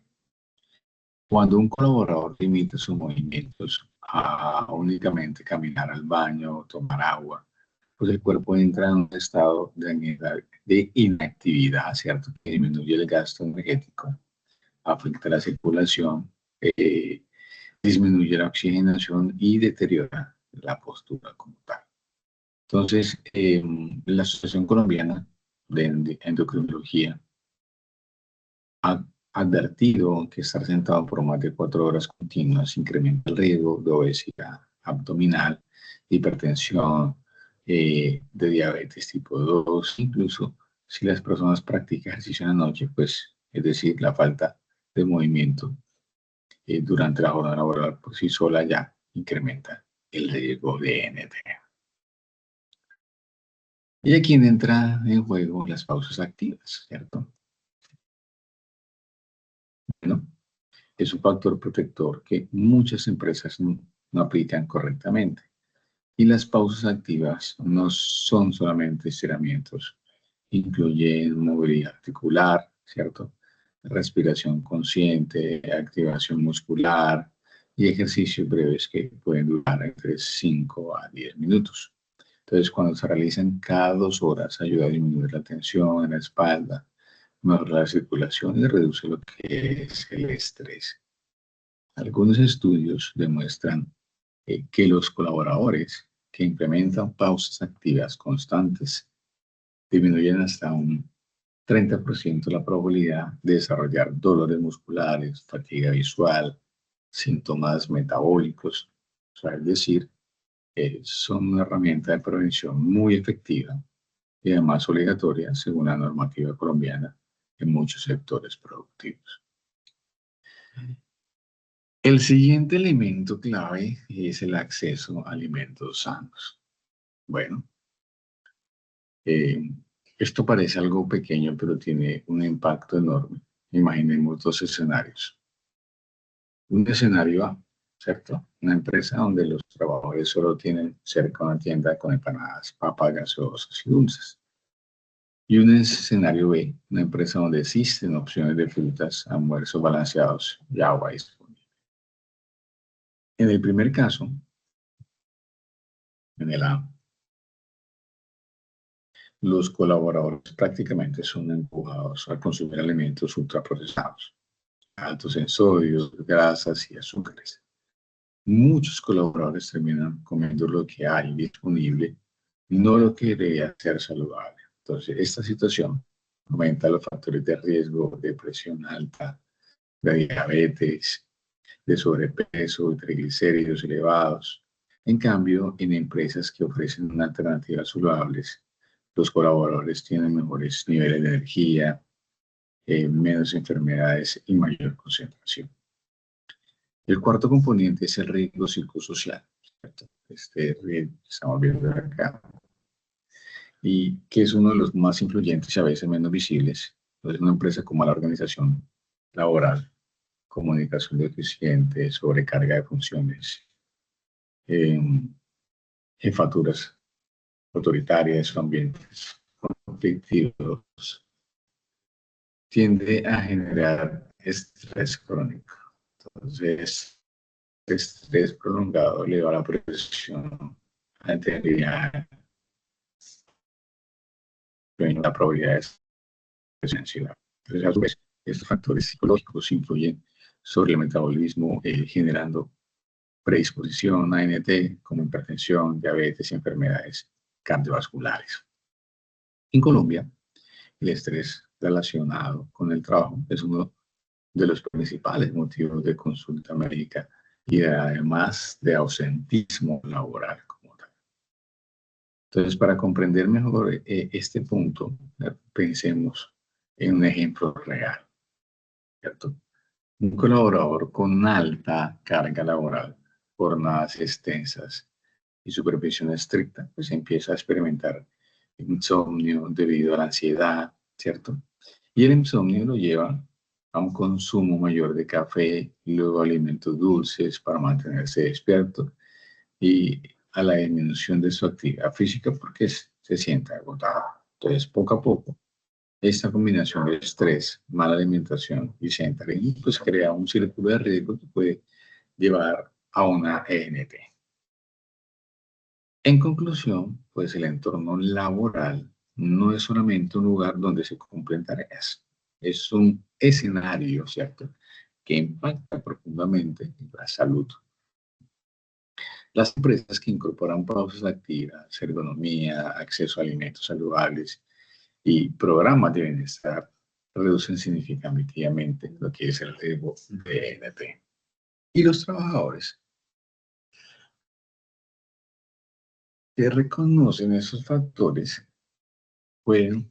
Cuando un colaborador limita sus movimientos a únicamente caminar al baño o tomar agua, pues el cuerpo entra en un estado de inactividad, ¿cierto? Que disminuye el gasto energético, afecta la circulación, disminuye la oxigenación y deteriora la postura como tal. Entonces, la Asociación Colombiana de Endocrinología ha advertido que estar sentado por más de 4 horas continuas incrementa el riesgo de obesidad abdominal, hipertensión, de diabetes tipo 2, incluso si las personas practican ejercicio en la noche, pues es decir, la falta de movimiento durante la jornada laboral por sí sola ya incrementa el riesgo de NT. Y aquí entra en juego las pausas activas, ¿cierto? Bueno, es un factor protector que muchas empresas no aplican correctamente. Y las pausas activas no son solamente estiramientos, incluyen movilidad articular, ¿cierto? Respiración consciente, activación muscular y ejercicios breves que pueden durar entre 5 a 10 minutos. Entonces, cuando se realizan cada 2 horas, ayuda a disminuir la tensión en la espalda, mejora la circulación y reduce lo que es el estrés. Algunos estudios demuestran que los colaboradores que implementan pausas activas constantes disminuyen hasta un 30% la probabilidad de desarrollar dolores musculares, fatiga visual, síntomas metabólicos. O sea, es decir, son una herramienta de prevención muy efectiva y además obligatoria según la normativa colombiana en muchos sectores productivos. El siguiente elemento clave es el acceso a alimentos sanos. Bueno, eh, esto parece algo pequeño, pero tiene un impacto enorme. Imaginemos 2 escenarios. Un escenario A, ¿cierto? Una empresa donde los trabajadores solo tienen cerca una tienda con empanadas, papas, gaseosas y dulces. Y un escenario B, una empresa donde existen opciones de frutas, almuerzos balanceados y agua disponible. En el primer caso, en el A, los colaboradores prácticamente son empujados a consumir alimentos ultraprocesados, altos en sodio, grasas y azúcares. Muchos colaboradores terminan comiendo lo que hay disponible, no lo que debería ser saludable. Entonces, esta situación aumenta los factores de riesgo de presión alta, de diabetes, de sobrepeso, de triglicéridos elevados. En cambio, en empresas que ofrecen una alternativas saludables, los colaboradores tienen mejores niveles de energía, menos enfermedades y mayor concentración. El cuarto componente es el riesgo psicosocial, ¿cierto? Este riesgo que estamos viendo acá, y que es uno de los más influyentes y a veces menos visibles. Entonces, una empresa como la organización laboral, comunicación deficiente, sobrecarga de funciones, eh, jefaturas autoritarias o ambientes conflictivos, tiende a generar estrés crónico. Entonces, estrés prolongado eleva la presión arterial, la probabilidad de ansiedad. Entonces, a su vez, estos factores psicológicos influyen sobre el metabolismo, generando predisposición a ANT como hipertensión, diabetes y enfermedades cardiovasculares. En Colombia, el estrés relacionado con el trabajo es uno de los principales motivos de consulta médica y además de ausentismo laboral como tal. Entonces, para comprender mejor este punto, pensemos en un ejemplo real, ¿cierto? Un colaborador con alta carga laboral, jornadas extensas y supervisión estricta, pues empieza a experimentar insomnio debido a la ansiedad, ¿cierto? Y el insomnio lo lleva a un consumo mayor de café y luego alimentos dulces para mantenerse despierto y a la disminución de su actividad física porque se siente agotado. Entonces, poco a poco, esta combinación de estrés, mala alimentación y sedentarismo, pues crea un círculo de riesgo que puede llevar a una ENT. En conclusión, pues el entorno laboral no es solamente un lugar donde se cumplen tareas, es un escenario, ¿cierto?, que impacta profundamente en la salud. Las empresas que incorporan pausas activas, ergonomía, acceso a alimentos saludables y programas de bienestar reducen significativamente lo que es el riesgo de ENT. Y los trabajadores que reconocen esos factores pueden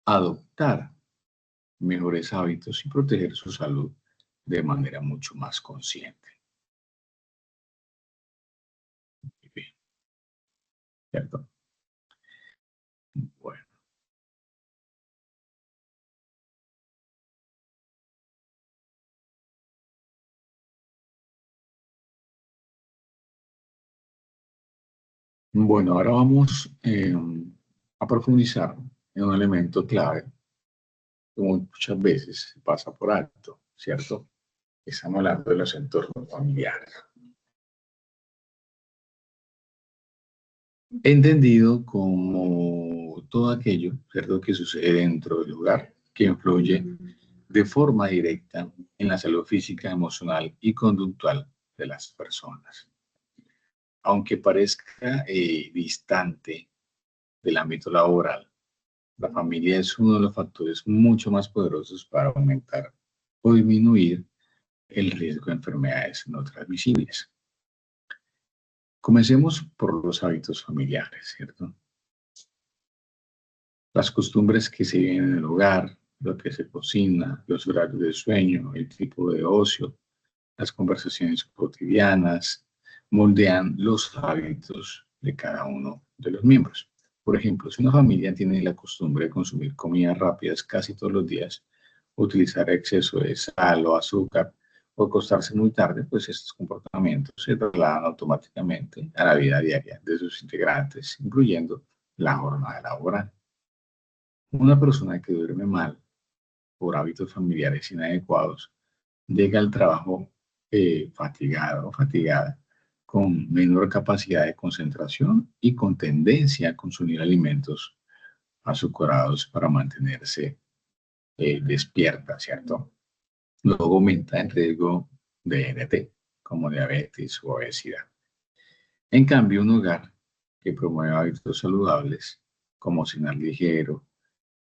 adoptar mejores hábitos y proteger su salud de manera mucho más consciente. Bien, ¿cierto? Bueno, bueno, ahora vamos a profundizar en un elemento clave que muchas veces se pasa por alto, ¿cierto? Estamos hablando de los entornos familiares. Entendido como todo aquello, ¿cierto?, que sucede dentro del hogar, que influye de forma directa en la salud física, emocional y conductual de las personas. Aunque parezca distante del ámbito laboral, la familia es uno de los factores mucho más poderosos para aumentar o disminuir el riesgo de enfermedades no transmisibles. Comencemos por los hábitos familiares, ¿cierto? Las costumbres que se viven en el hogar, lo que se cocina, los horarios de sueño, el tipo de ocio, las conversaciones cotidianas, moldean los hábitos de cada uno de los miembros. Por ejemplo, si una familia tiene la costumbre de consumir comidas rápidas casi todos los días, utilizar exceso de sal o azúcar o acostarse muy tarde, pues estos comportamientos se trasladan automáticamente a la vida diaria de sus integrantes, incluyendo la jornada laboral. Una persona que duerme mal por hábitos familiares inadecuados llega al trabajo fatigado o fatigada, con menor capacidad de concentración y con tendencia a consumir alimentos azucarados para mantenerse despierta, ¿cierto? Luego aumenta el riesgo de ENT, como diabetes o obesidad. En cambio, un hogar que promueve hábitos saludables, como cenar ligero,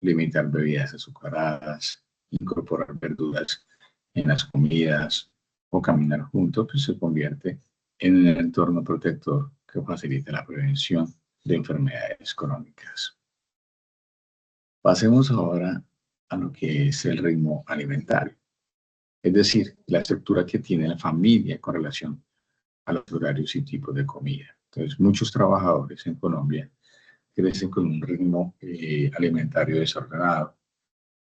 limitar bebidas azucaradas, incorporar verduras en las comidas o caminar juntos, pues se convierte en un entorno protector que facilita la prevención de enfermedades crónicas. Pasemos ahora a lo que es el ritmo alimentario, es decir, la estructura que tiene la familia con relación a los horarios y tipos de comida. Entonces, muchos trabajadores en Colombia crecen con un ritmo alimentario desordenado,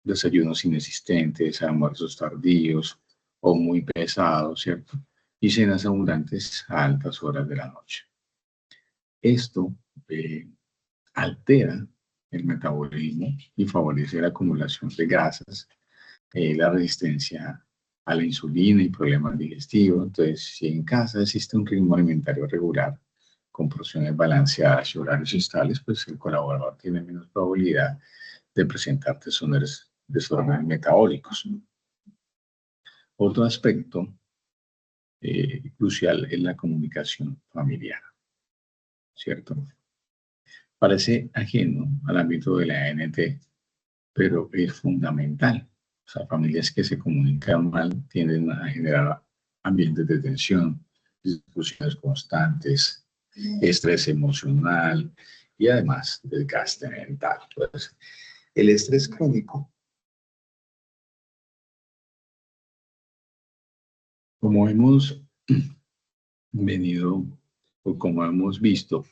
desayunos inexistentes, almuerzos tardíos o muy pesados, ¿cierto? Y cenas abundantes a altas horas de la noche. Esto altera el metabolismo y favorece la acumulación de grasas, la resistencia a la insulina y problemas digestivos. Entonces, si en casa existe un ritmo alimentario regular, con porciones balanceadas y horarios estables, pues el colaborador tiene menos probabilidad de presentar desórdenes metabólicos. Otro aspecto crucial es la comunicación familiar, ¿cierto? Parece ajeno al ámbito de la ANT, pero es fundamental. O sea, familias que se comunican mal tienden a generar ambientes de tensión, discusiones constantes, estrés emocional y además desgaste mental. Entonces, el estrés crónico, como hemos venido o como hemos visto,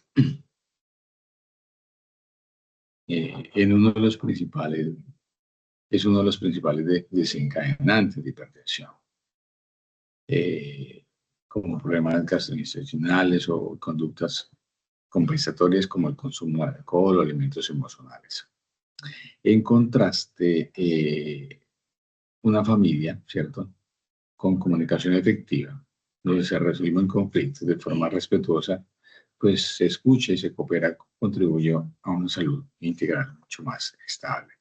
en uno de los principales, es uno de los principales desencadenantes de hipertensión, eh, como problemas gastrointestinales o conductas compensatorias como el consumo de alcohol o alimentos emocionales. En contraste, una familia, ¿cierto? Con comunicación efectiva, donde se resuelven conflictos de forma respetuosa, pues se escucha y se coopera, contribuye a una salud integral mucho más estable.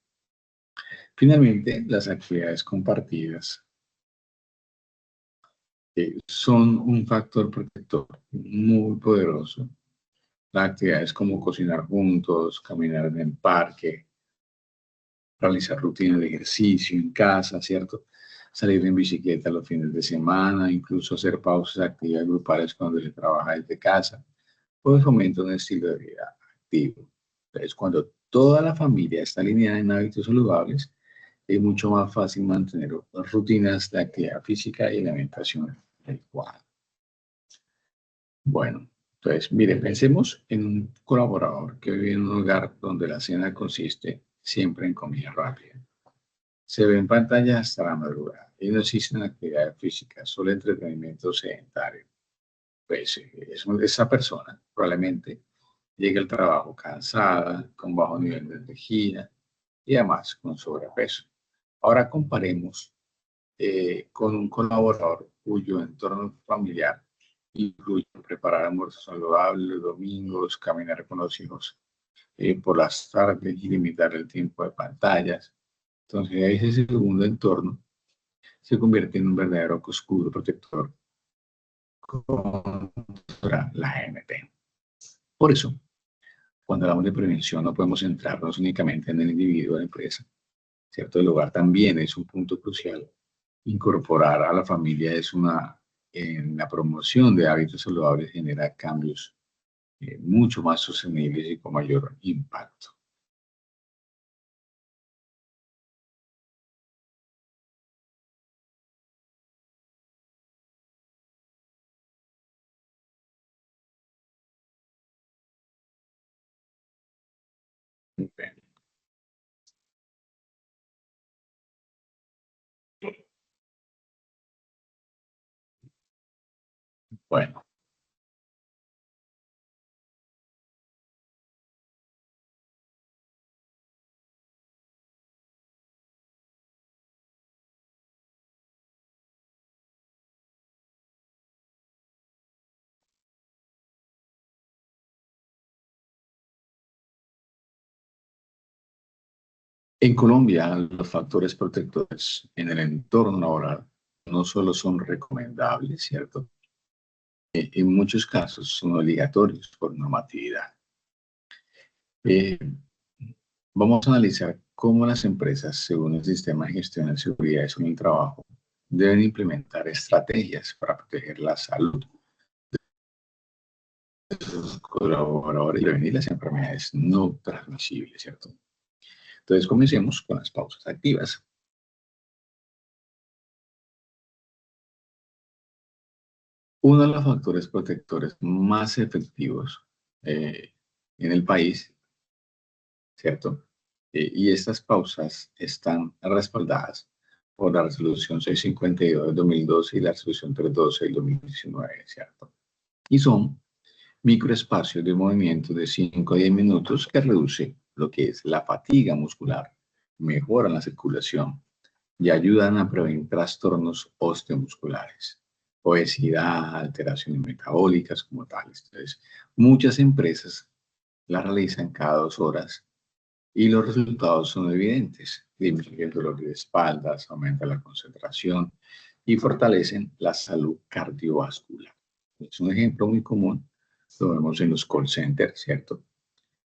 Finalmente, las actividades compartidas son un factor protector muy poderoso. Las actividades como cocinar juntos, caminar en el parque, realizar rutinas de ejercicio en casa, ¿cierto? Salir en bicicleta los fines de semana, incluso hacer pausas activas grupales cuando se trabaja desde casa, pues fomenta un estilo de vida activo. Entonces, cuando toda la familia está alineada en hábitos saludables, es mucho más fácil mantener rutinas de actividad física y alimentación adecuada. Bueno, entonces, mire, pensemos en un colaborador que vive en un lugar donde la cena consiste siempre en comida rápida. Se ve en pantalla hasta la madrugada y no existen actividades físicas, solo entretenimiento sedentario. Pues esa persona probablemente llegue al trabajo cansada, con bajo nivel de energía y además con sobrepeso. Ahora comparemos con un colaborador cuyo entorno familiar incluye preparar almuerzos saludables los domingos, caminar con los hijos por las tardes y limitar el tiempo de pantallas. Entonces, ese segundo entorno se convierte en un verdadero escudo protector contra la GMT. Por eso, cuando hablamos de prevención, no podemos centrarnos únicamente en el individuo de la empresa, ¿cierto? El hogar también es un punto crucial. Incorporar a la familia en la promoción de hábitos saludables genera cambios mucho más sostenibles y con mayor impacto. Bueno, en Colombia, los factores protectores en el entorno laboral no solo son recomendables, ¿cierto? En muchos casos son obligatorios por normatividad. Eh, Vamos a analizar cómo las empresas, según el sistema de gestión de seguridad y el trabajo, deben implementar estrategias para proteger la salud de sus colaboradores y prevenir las enfermedades no transmisibles, ¿cierto? Entonces, comencemos con las pausas activas. Uno de los factores protectores más efectivos eh, en el país, ¿cierto? Y estas pausas están respaldadas por la resolución 652 del 2012 y la resolución 312 del 2019, ¿cierto? Y son microespacios de movimiento de 5 a 10 minutos que reduce lo que es la fatiga muscular, mejoran la circulación y ayudan a prevenir trastornos osteomusculares, obesidad, alteraciones metabólicas como tales. Entonces, muchas empresas las realizan cada 2 horas y los resultados son evidentes. Disminuye el dolor de espaldas, aumenta la concentración y fortalecen la salud cardiovascular. Es un ejemplo muy común, lo vemos en los call centers, ¿cierto?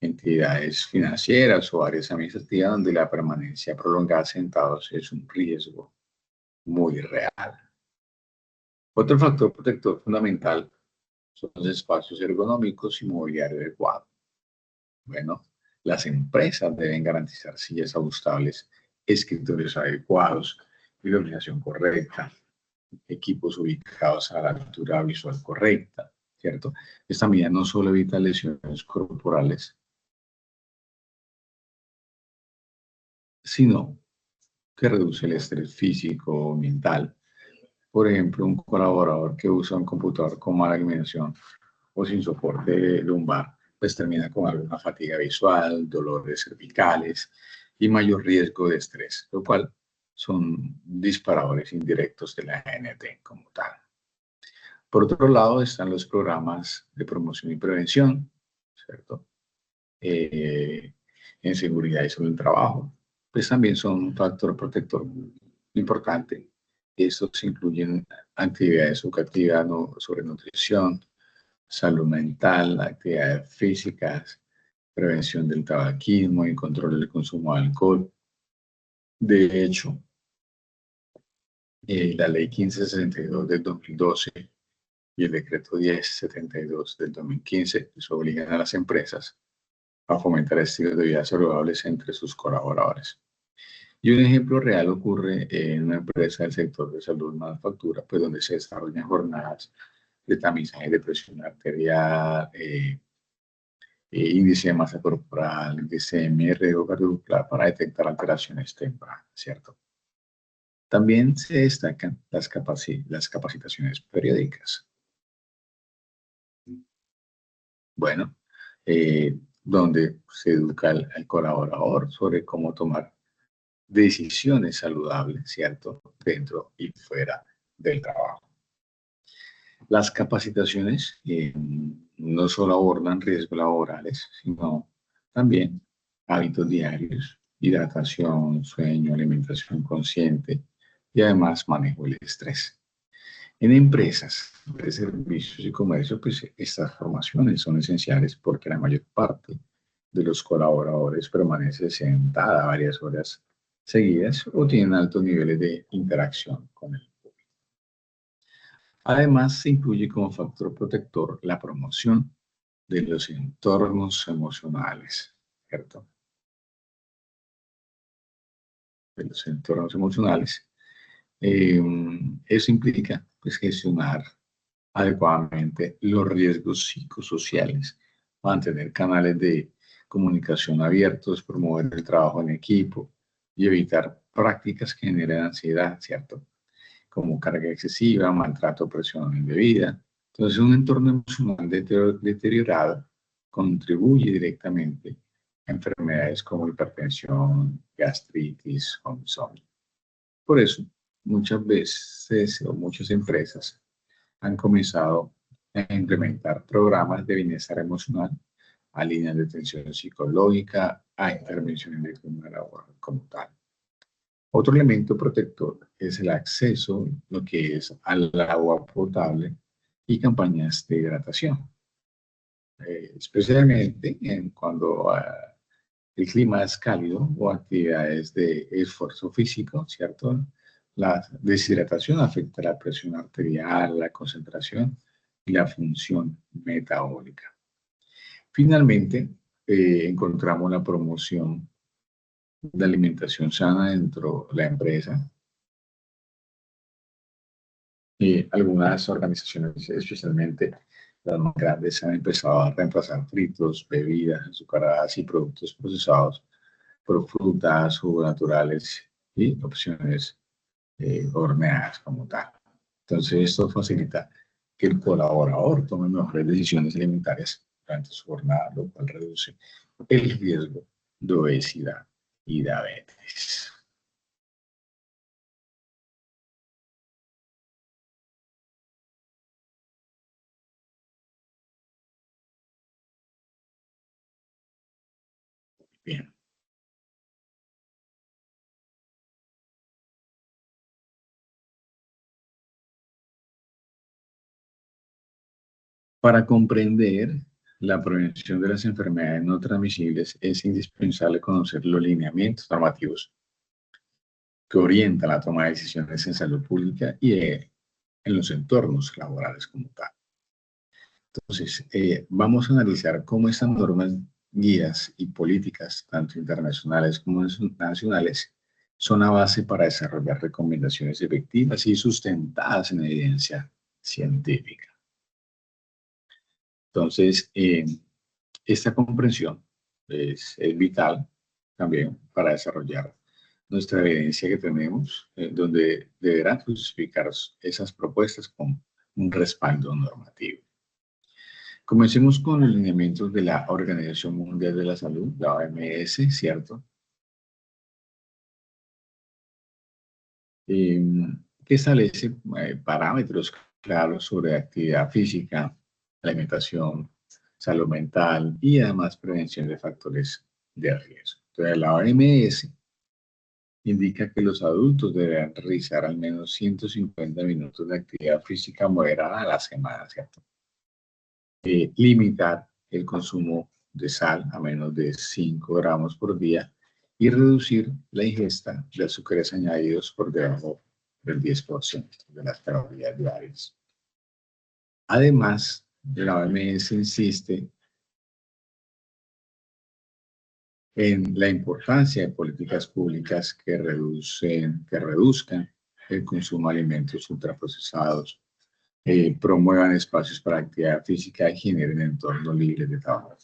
Entidades financieras o áreas administrativas donde la permanencia prolongada sentados es un riesgo muy real. Otro factor protector fundamental son los espacios ergonómicos y mobiliario adecuado. Bueno, las empresas deben garantizar sillas ajustables, escritorios adecuados, iluminación correcta, equipos ubicados a la altura visual correcta, ¿cierto? Esta medida no solo evita lesiones corporales, sino que reduce el estrés físico o mental. Por ejemplo, un colaborador que usa un computador con mala iluminación o sin soporte lumbar, pues termina con alguna fatiga visual, dolores cervicales y mayor riesgo de estrés, lo cual son disparadores indirectos de la GNT como tal. Por otro lado, están los programas de promoción y prevención, ¿cierto? Eh, en seguridad y salud del trabajo, pues también son un factor protector importante. Estos incluyen actividades educativas sobre nutrición, salud mental, actividades físicas, prevención del tabaquismo y control del consumo de alcohol. De hecho, la Ley 1562 del 2012 y el Decreto 1072 del 2015 pues, obligan a las empresas a fomentar estilos de vida saludables entre sus colaboradores. Y un ejemplo real ocurre en una empresa del sector de salud manufactura, pues donde se desarrollan jornadas de tamizaje de presión arterial, índice de masa corporal, glicemia, o cardiovascular para detectar alteraciones tempranas, ¿cierto? También se destacan las capacitaciones periódicas. Bueno, donde se educa al colaborador sobre cómo tomar decisiones saludables, ¿cierto? Dentro y fuera del trabajo. Las capacitaciones no solo abordan riesgos laborales, sino también hábitos diarios, hidratación, sueño, alimentación consciente y además manejo del estrés. En empresas de servicios y comercio, pues estas formaciones son esenciales porque la mayor parte de los colaboradores permanece sentada varias horas seguidas o tienen altos niveles de interacción con el público. Además, se incluye como factor protector la promoción de los entornos emocionales, ¿cierto? De los entornos emocionales. Eso implica pues, gestionar adecuadamente los riesgos psicosociales, mantener canales de comunicación abiertos, promover el trabajo en equipo y evitar prácticas que generen ansiedad, ¿cierto? Como carga excesiva, maltrato, presión indebida. Entonces, un entorno emocional deteriorado contribuye directamente a enfermedades como hipertensión, gastritis o insomnio. Por eso, muchas veces o muchas empresas han comenzado a implementar programas de bienestar emocional, a líneas de atención psicológica, a intervenciones de clima laboral como tal. Otro elemento protector es el acceso, lo que es al agua potable y campañas de hidratación, especialmente cuando el clima es cálido o actividades de esfuerzo físico, ¿cierto? La deshidratación afecta la presión arterial, la concentración y la función metabólica. Finalmente, encontramos la promoción de alimentación sana dentro de la empresa. Y algunas organizaciones, especialmente las más grandes, han empezado a reemplazar fritos, bebidas azucaradas y productos procesados por frutas, jugos naturales y opciones horneadas como tal. Entonces, esto facilita que el colaborador tome mejores decisiones alimentarias durante su jornada, lo cual reduce el riesgo de obesidad y diabetes. Bien. Para comprender la prevención de las enfermedades no transmisibles es indispensable conocer los lineamientos normativos que orientan la toma de decisiones en salud pública y en los entornos laborales como tal. Entonces, vamos a analizar cómo estas normas, guías y políticas, tanto internacionales como nacionales, son a base para desarrollar recomendaciones efectivas y sustentadas en evidencia científica. Entonces, esta comprensión es vital también para desarrollar nuestra evidencia que tenemos, donde deberán justificar esas propuestas con un respaldo normativo. Comencemos con los lineamientos de la Organización Mundial de la Salud, la OMS, ¿cierto? Que establece parámetros claros sobre actividad física, alimentación, salud mental y además prevención de factores de riesgo. Entonces, la OMS indica que los adultos deberán realizar al menos 150 minutos de actividad física moderada a la semana, ¿cierto? Limitar el consumo de sal a menos de 5 gramos por día y reducir la ingesta de azúcares añadidos por debajo del 10% de las calorías diarias. Además, la OMS insiste en la importancia de políticas públicas que reduzcan el consumo de alimentos ultraprocesados, promuevan espacios para actividad física y generen entornos libres de tabaco.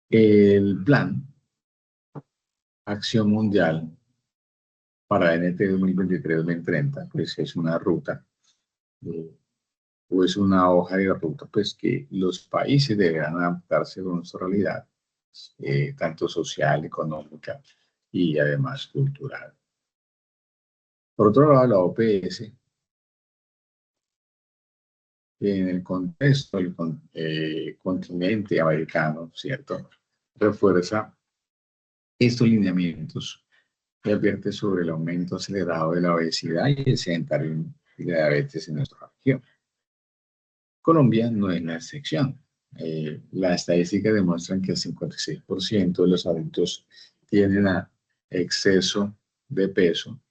El plan Acción Mundial para NT 2023-2030, pues es una ruta o es una hoja de ruta, pues que los países deberán adaptarse con su realidad, tanto social, económica y además cultural. Por otro lado, la OPS, en el contexto del continente americano, ¿cierto? Refuerza estos lineamientos y advierte sobre el aumento acelerado de la obesidad y el sedentarismo y la diabetes en nuestra región. Colombia no es la excepción. Las estadísticas demuestran que el 56% de los adultos tienen exceso de peso.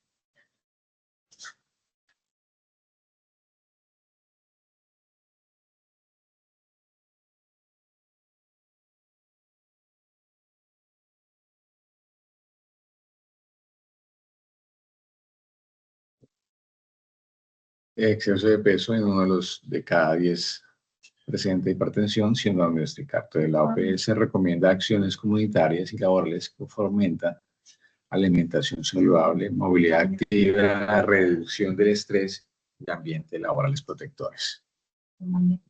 Exceso de peso en uno de cada 10 presenta hipertensión, siendo diagnosticado. Entonces, la OPS recomienda acciones comunitarias y laborales que fomentan alimentación saludable, movilidad activa, reducción del estrés y ambientes laborales protectores. En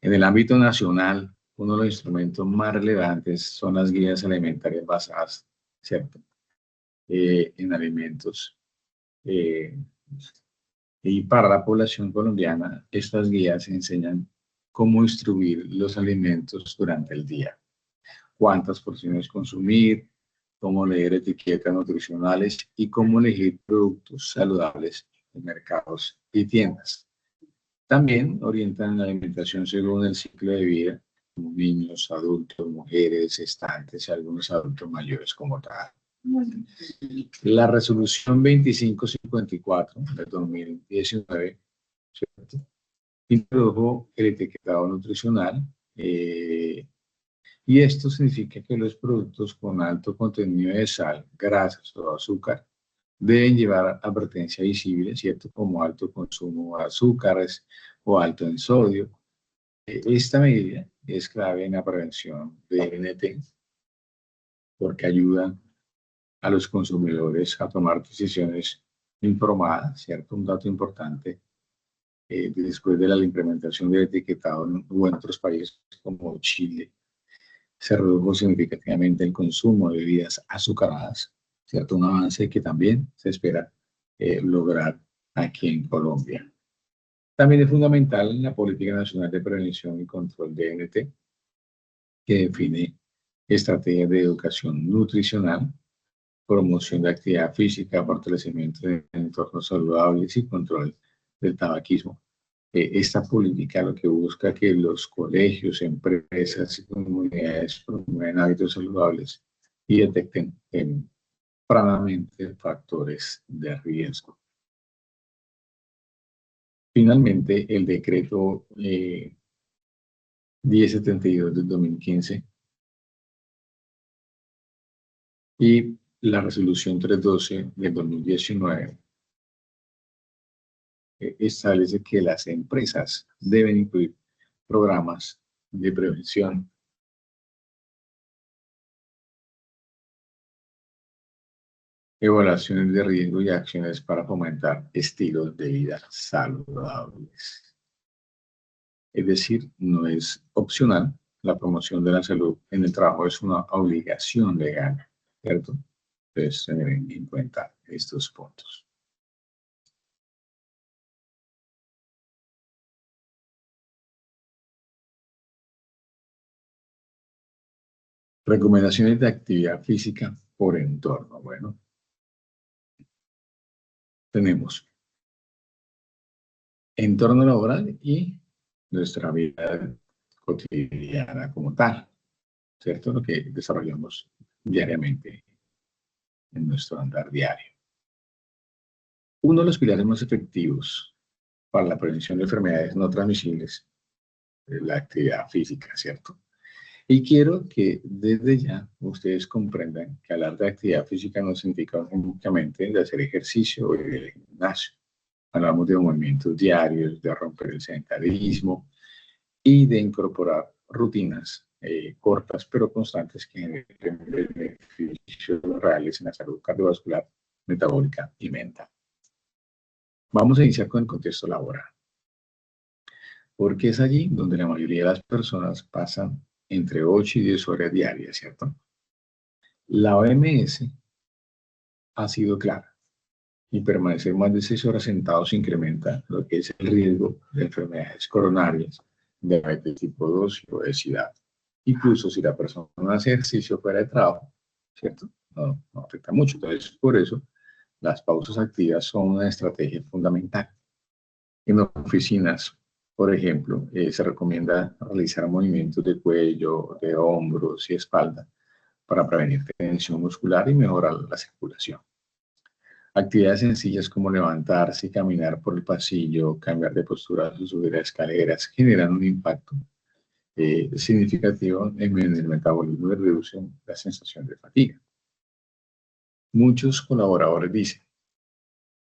el ámbito nacional, uno de los instrumentos más relevantes son las guías alimentarias basadas, ¿cierto? En alimentos. Y para la población colombiana, estas guías enseñan cómo distribuir los alimentos durante el día, cuántas porciones consumir, cómo leer etiquetas nutricionales y cómo elegir productos saludables en mercados y tiendas. También orientan la alimentación según el ciclo de vida, como niños, adultos, mujeres, gestantes y algunos adultos mayores como tal. La resolución 2554 de 2019, ¿cierto?, introdujo el etiquetado nutricional, y esto significa que los productos con alto contenido de sal, grasas o azúcar deben llevar advertencia visible, ¿cierto?, como alto consumo de azúcares o alto en sodio. Esta medida es clave en la prevención de NT porque ayuda a los consumidores a tomar decisiones informadas, ¿cierto? Un dato importante, después de la implementación del etiquetado en otros países como Chile, se redujo significativamente el consumo de bebidas azucaradas, ¿cierto? Un avance que también se espera lograr aquí en Colombia. También es fundamental la Política Nacional de Prevención y Control de NT, que define estrategias de educación nutricional, promoción de actividad física, fortalecimiento de entornos saludables y control del tabaquismo. Esta política lo que busca es que los colegios, empresas y comunidades promuevan hábitos saludables y detecten tempranamente factores de riesgo. Finalmente, el decreto 1072 del 2015 y la resolución 312 del 2019 establece que las empresas deben incluir programas de prevención, evaluaciones de riesgo y acciones para fomentar estilos de vida saludables. Es decir, no es opcional, la promoción de la salud en el trabajo es una obligación legal, ¿cierto? Entonces, tener en cuenta estos puntos. Recomendaciones de actividad física por entorno. Bueno, tenemos entorno laboral y nuestra vida cotidiana como tal, ¿cierto? Lo que desarrollamos diariamente en nuestro andar diario. Uno de los pilares más efectivos para la prevención de enfermedades no transmisibles es la actividad física, ¿cierto? Y quiero que desde ya ustedes comprendan que hablar de actividad física no significa únicamente de hacer ejercicio o ir al gimnasio. Hablamos de movimientos diarios, de romper el sedentarismo y de incorporar rutinas cortas pero constantes que generen beneficios reales en la salud cardiovascular, metabólica y mental. Vamos a iniciar con el contexto laboral, porque es allí donde la mayoría de las personas pasan entre 8 y 10 horas diarias, ¿cierto? La OMS ha sido clara y permanecer más de 6 horas sentados incrementa lo que es el riesgo de enfermedades coronarias, diabetes tipo 2 y obesidad. Incluso si la persona hace ejercicio fuera de trabajo, ¿cierto? No afecta mucho. Entonces, por eso, las pausas activas son una estrategia fundamental. En oficinas, por ejemplo, se recomienda realizar movimientos de cuello, de hombros y espalda para prevenir tensión muscular y mejorar la circulación. Actividades sencillas como levantarse y caminar por el pasillo, cambiar de postura o subir a escaleras generan un impacto significativo en el metabolismo y reducen la sensación de fatiga. Muchos colaboradores dicen,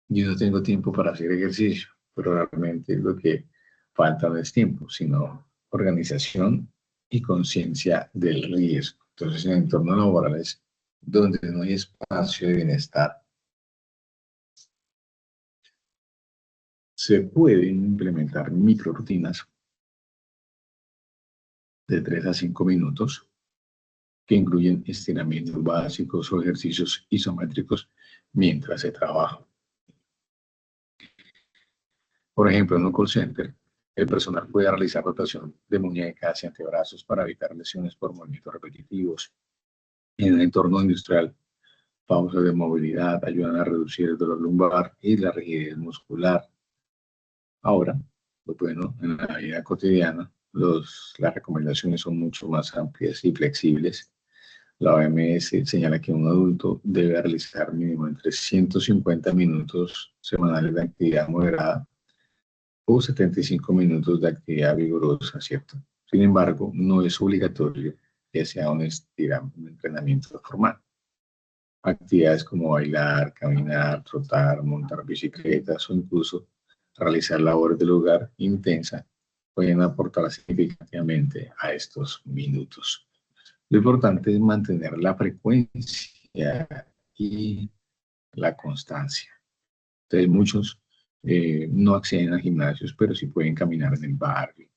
yo no tengo tiempo para hacer ejercicio, pero realmente lo que falta no es tiempo, sino organización y conciencia del riesgo. Entonces, en entornos laborales donde no hay espacio de bienestar, se pueden implementar microrutinas de 3 a 5 minutos que incluyen estiramientos básicos o ejercicios isométricos mientras se trabaja. Por ejemplo, en un call center, el personal puede realizar rotación de muñecas y antebrazos para evitar lesiones por movimientos repetitivos. En el entorno industrial, pausas de movilidad ayudan a reducir el dolor lumbar y la rigidez muscular. Ahora, pues bueno, en la vida cotidiana, las recomendaciones son mucho más amplias y flexibles. La OMS señala que un adulto debe realizar mínimo entre 150 minutos semanales de actividad moderada o 75 minutos de actividad vigorosa, ¿cierto? Sin embargo, no es obligatorio que sea un entrenamiento formal. Actividades como bailar, caminar, trotar, montar bicicletas o incluso realizar labores del hogar intensa pueden aportar significativamente a estos minutos. Lo importante es mantener la frecuencia y la constancia. Entonces, muchos no acceden a gimnasios, pero sí pueden caminar en el barrio,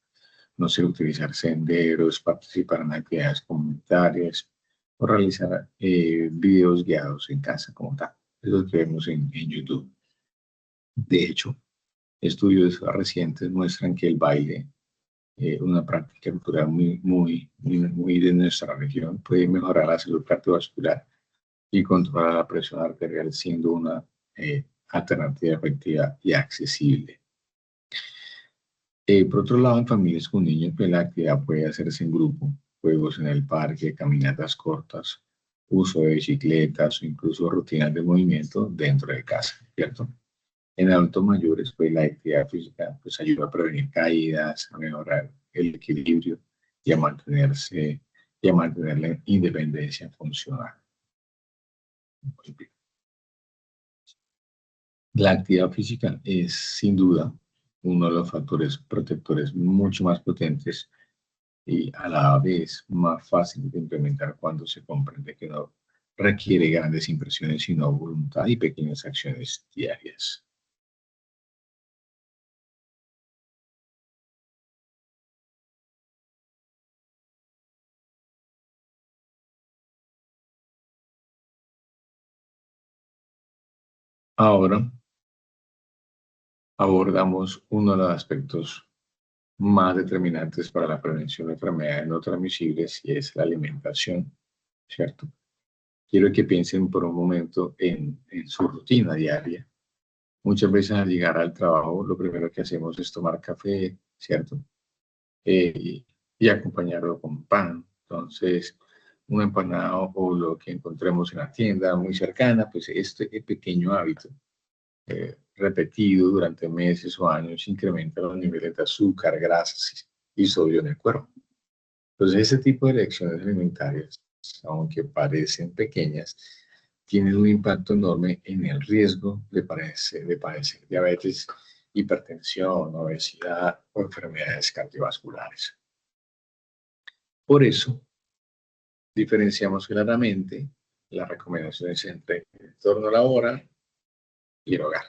no sé, utilizar senderos, participar en actividades comunitarias o realizar videos guiados en casa como tal. Es lo que vemos en YouTube. De hecho, estudios recientes muestran que el baile, una práctica cultural muy de nuestra región, puede mejorar la salud cardiovascular y controlar la presión arterial, siendo una alternativa efectiva y accesible. Por otro lado, en familias con niños, pues la actividad puede hacerse en grupo, juegos en el parque, caminatas cortas, uso de bicicletas o incluso rutinas de movimiento dentro de casa, ¿cierto? En adultos mayores, pues la actividad física pues, ayuda a prevenir caídas, a mejorar el equilibrio y a mantenerse y a mantener la independencia funcional. La actividad física es sin duda uno de los factores protectores mucho más potentes y a la vez más fácil de implementar cuando se comprende que no requiere grandes impresiones, sino voluntad y pequeñas acciones diarias. Ahora abordamos uno de los aspectos más determinantes para la prevención de enfermedades no transmisibles y es la alimentación, ¿cierto? Quiero que piensen por un momento en su rutina diaria. Muchas veces al llegar al trabajo, lo primero que hacemos es tomar café, ¿cierto? Y acompañarlo con pan. Entonces, un empanado o lo que encontremos en la tienda muy cercana, pues este pequeño hábito repetido durante meses o años incrementa los niveles de azúcar, grasas y sodio en el cuerpo. Entonces, ese tipo de elecciones alimentarias, aunque parecen pequeñas, tienen un impacto enorme en el riesgo de padecer diabetes, hipertensión, obesidad o enfermedades cardiovasculares. Por eso, diferenciamos claramente las recomendaciones entre el entorno laboral y el hogar.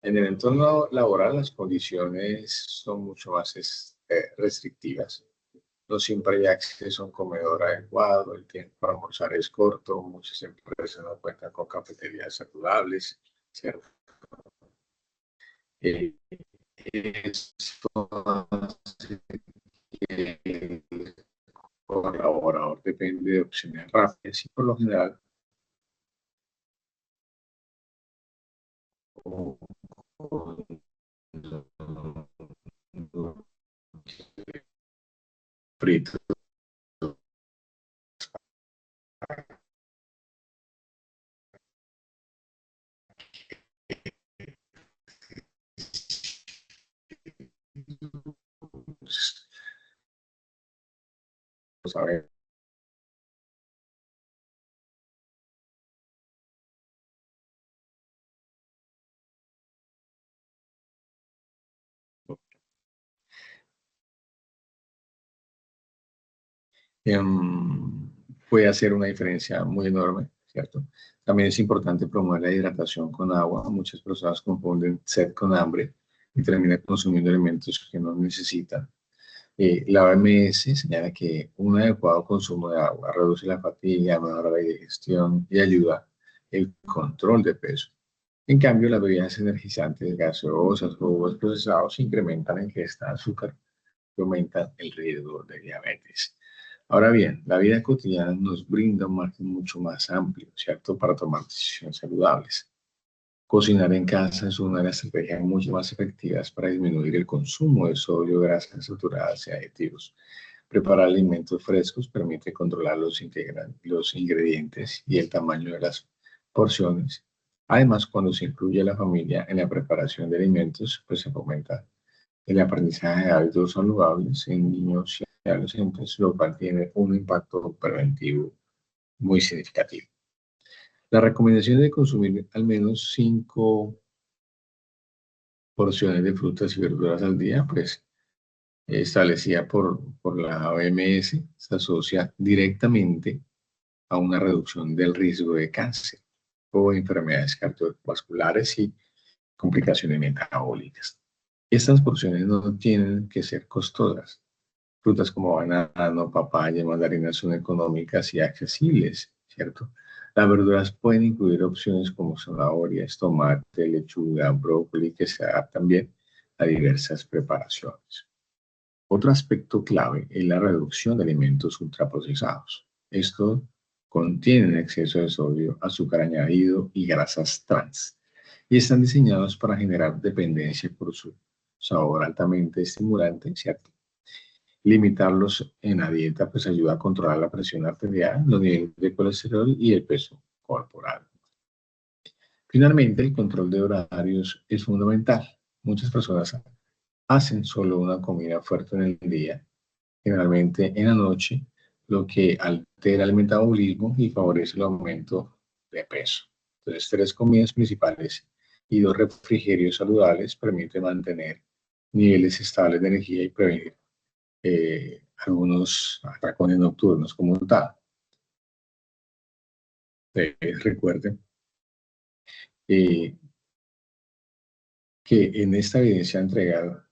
En el entorno laboral, las condiciones son mucho más restrictivas. No siempre hay acceso a un comedor adecuado, el tiempo para almorzar es corto, muchas empresas no cuentan con cafeterías saludables, ¿cierto? Eh, Esto hace que el colaborador depende de opciones rápidas y por lo general frito. ¿Sabe? Puede hacer una diferencia muy enorme, ¿cierto? También es importante promover la hidratación con agua. Muchas personas confunden sed con hambre y terminan consumiendo alimentos que no necesitan. La OMS señala que un adecuado consumo de agua reduce la fatiga, mejora la digestión y ayuda el control de peso. En cambio, las bebidas energizantes, gaseosas, jugos procesados incrementan la ingesta de azúcar y aumentan el riesgo de diabetes. Ahora bien, la vida cotidiana nos brinda un margen mucho más amplio, ¿cierto?, para tomar decisiones saludables. Cocinar en casa es una de las estrategias mucho más efectivas para disminuir el consumo de sodio, grasas saturadas y aditivos. Preparar alimentos frescos permite controlar los ingredientes y el tamaño de las porciones. Además, cuando se incluye a la familia en la preparación de alimentos, pues se fomenta el aprendizaje de hábitos saludables en niños y adolescentes, lo cual tiene un impacto preventivo muy significativo. La recomendación de consumir al menos 5 porciones de frutas y verduras al día, pues establecida por la OMS, se asocia directamente a una reducción del riesgo de cáncer o enfermedades cardiovasculares y complicaciones metabólicas. Estas porciones no tienen que ser costosas. Frutas como banano, papaya, mandarinas son económicas y accesibles, ¿cierto? Las verduras pueden incluir opciones como zanahorias, tomate, lechuga, brócoli, que se adaptan bien a diversas preparaciones. Otro aspecto clave es la reducción de alimentos ultraprocesados. Estos contienen exceso de sodio, azúcar añadido y grasas trans, y están diseñados para generar dependencia por su sabor altamente estimulante, ¿cierto? Limitarlos en la dieta pues ayuda a controlar la presión arterial, los niveles de colesterol y el peso corporal. Finalmente, el control de horarios es fundamental. Muchas personas hacen solo una comida fuerte en el día, generalmente en la noche, lo que altera el metabolismo y favorece el aumento de peso. Entonces, 3 comidas principales y 2 refrigerios saludables permiten mantener niveles estables de energía y prevenir algunos atracones nocturnos como tal. Recuerden eh, que en esta evidencia entregada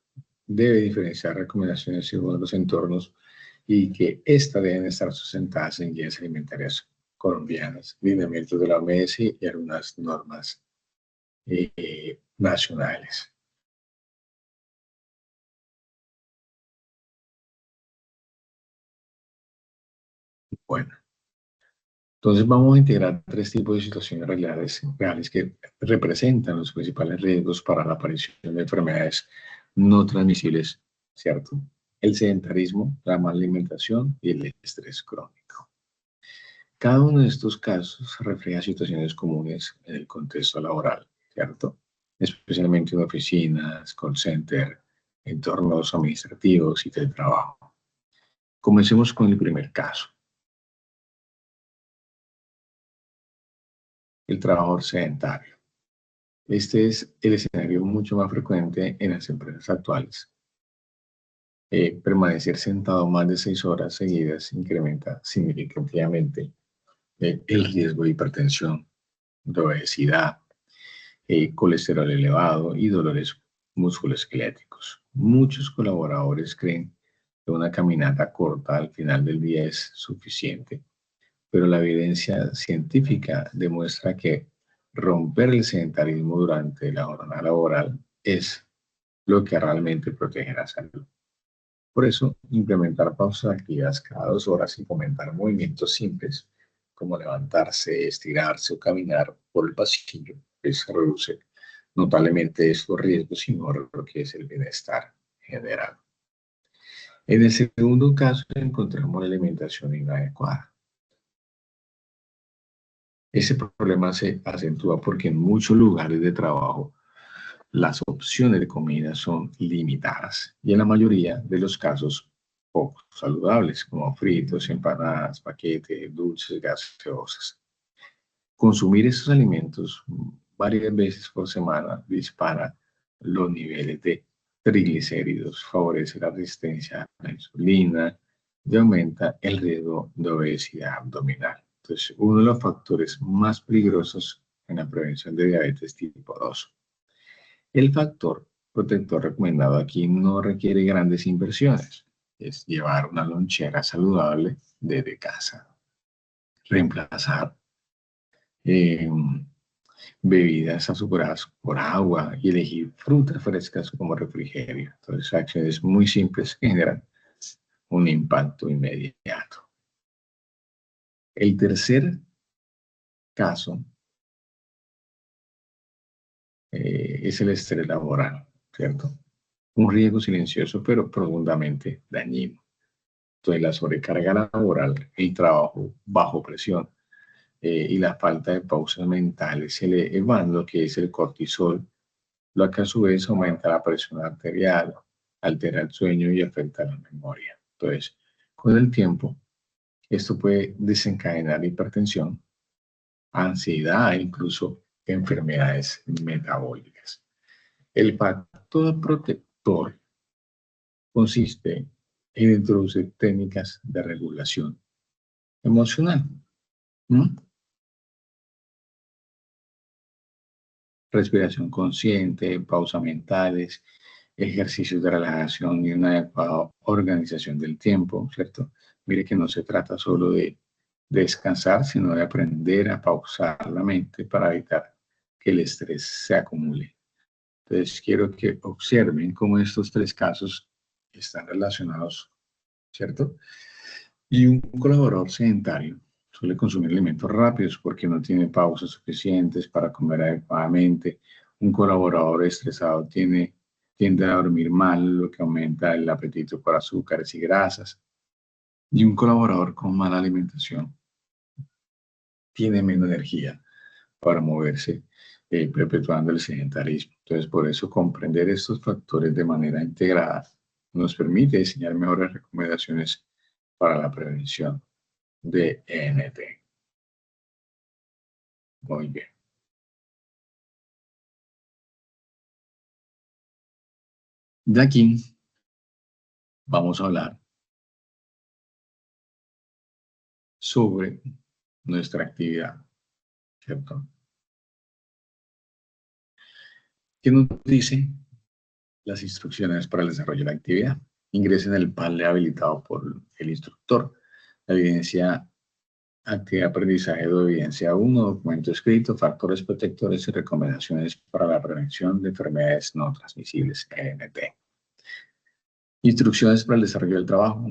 debe diferenciar recomendaciones según los entornos y que éstas deben estar sustentadas en guías alimentarias colombianas, lineamientos de la OMS y algunas normas nacionales. Bueno, entonces vamos a integrar 3 tipos de situaciones reales que representan los principales riesgos para la aparición de enfermedades no transmisibles, ¿cierto? El sedentarismo, la mala alimentación y el estrés crónico. Cada uno de estos casos refleja situaciones comunes en el contexto laboral, ¿cierto? Especialmente en oficinas, call center, entornos administrativos y teletrabajo. Comencemos con el primer caso, el trabajador sedentario. Este es el escenario mucho más frecuente en las empresas actuales. Permanecer sentado más de 6 horas seguidas incrementa significativamente el riesgo de hipertensión, de obesidad, colesterol elevado y dolores musculoesqueléticos. Muchos colaboradores creen que una caminata corta al final del día es suficiente, pero la evidencia científica demuestra que romper el sedentarismo durante la jornada laboral es lo que realmente protege la salud. Por eso, implementar pausas activas cada 2 horas y fomentar movimientos simples como levantarse, estirarse o caminar por el pasillo, pues reduce notablemente estos riesgos y mejora lo que es el bienestar general. En el segundo caso encontramos la alimentación inadecuada. Ese problema se acentúa porque en muchos lugares de trabajo las opciones de comida son limitadas y en la mayoría de los casos poco saludables, como fritos, empanadas, paquetes, dulces, gaseosas. Consumir estos alimentos varias veces por semana dispara los niveles de triglicéridos, favorece la resistencia a la insulina y aumenta el riesgo de obesidad abdominal. Entonces, uno de los factores más peligrosos en la prevención de diabetes tipo 2. El factor protector recomendado aquí no requiere grandes inversiones. Es llevar una lonchera saludable desde casa. Reemplazar eh, bebidas azucaradas por agua y elegir frutas frescas como refrigerio. Entonces, acciones muy simples que generan un impacto inmediato. El tercer caso es el estrés laboral, ¿cierto? Un riesgo silencioso pero profundamente dañino. Entonces, la sobrecarga laboral, el trabajo bajo presión y la falta de pausas mentales se elevan lo que es el cortisol, lo que a su vez aumenta la presión arterial, altera el sueño y afecta la memoria. Entonces, con el tiempo, esto puede desencadenar hipertensión, ansiedad e incluso enfermedades metabólicas. El factor protector consiste en introducir técnicas de regulación emocional. ¿Mm? Respiración consciente, pausas mentales, ejercicios de relajación y una adecuada organización del tiempo, ¿cierto? Mire que no se trata solo de descansar, sino de aprender a pausar la mente para evitar que el estrés se acumule. Entonces, quiero que observen cómo estos 3 casos están relacionados, ¿cierto? Y un colaborador sedentario suele consumir alimentos rápidos porque no tiene pausas suficientes para comer adecuadamente. Un colaborador estresado tiende a dormir mal, lo que aumenta el apetito por azúcares y grasas. Y un colaborador con mala alimentación tiene menos energía para moverse perpetuando el sedentarismo. Entonces, por eso comprender estos factores de manera integrada nos permite diseñar mejores recomendaciones para la prevención de ENT. Muy bien. De aquí vamos a hablar sobre nuestra actividad, ¿cierto? ¿Qué nos dice las instrucciones para el desarrollo de la actividad? Ingresen el panel habilitado por el instructor. La evidencia, actividad de aprendizaje de evidencia 1, documento escrito, factores protectores y recomendaciones para la prevención de enfermedades no transmisibles, ENT. Instrucciones para el desarrollo del trabajo.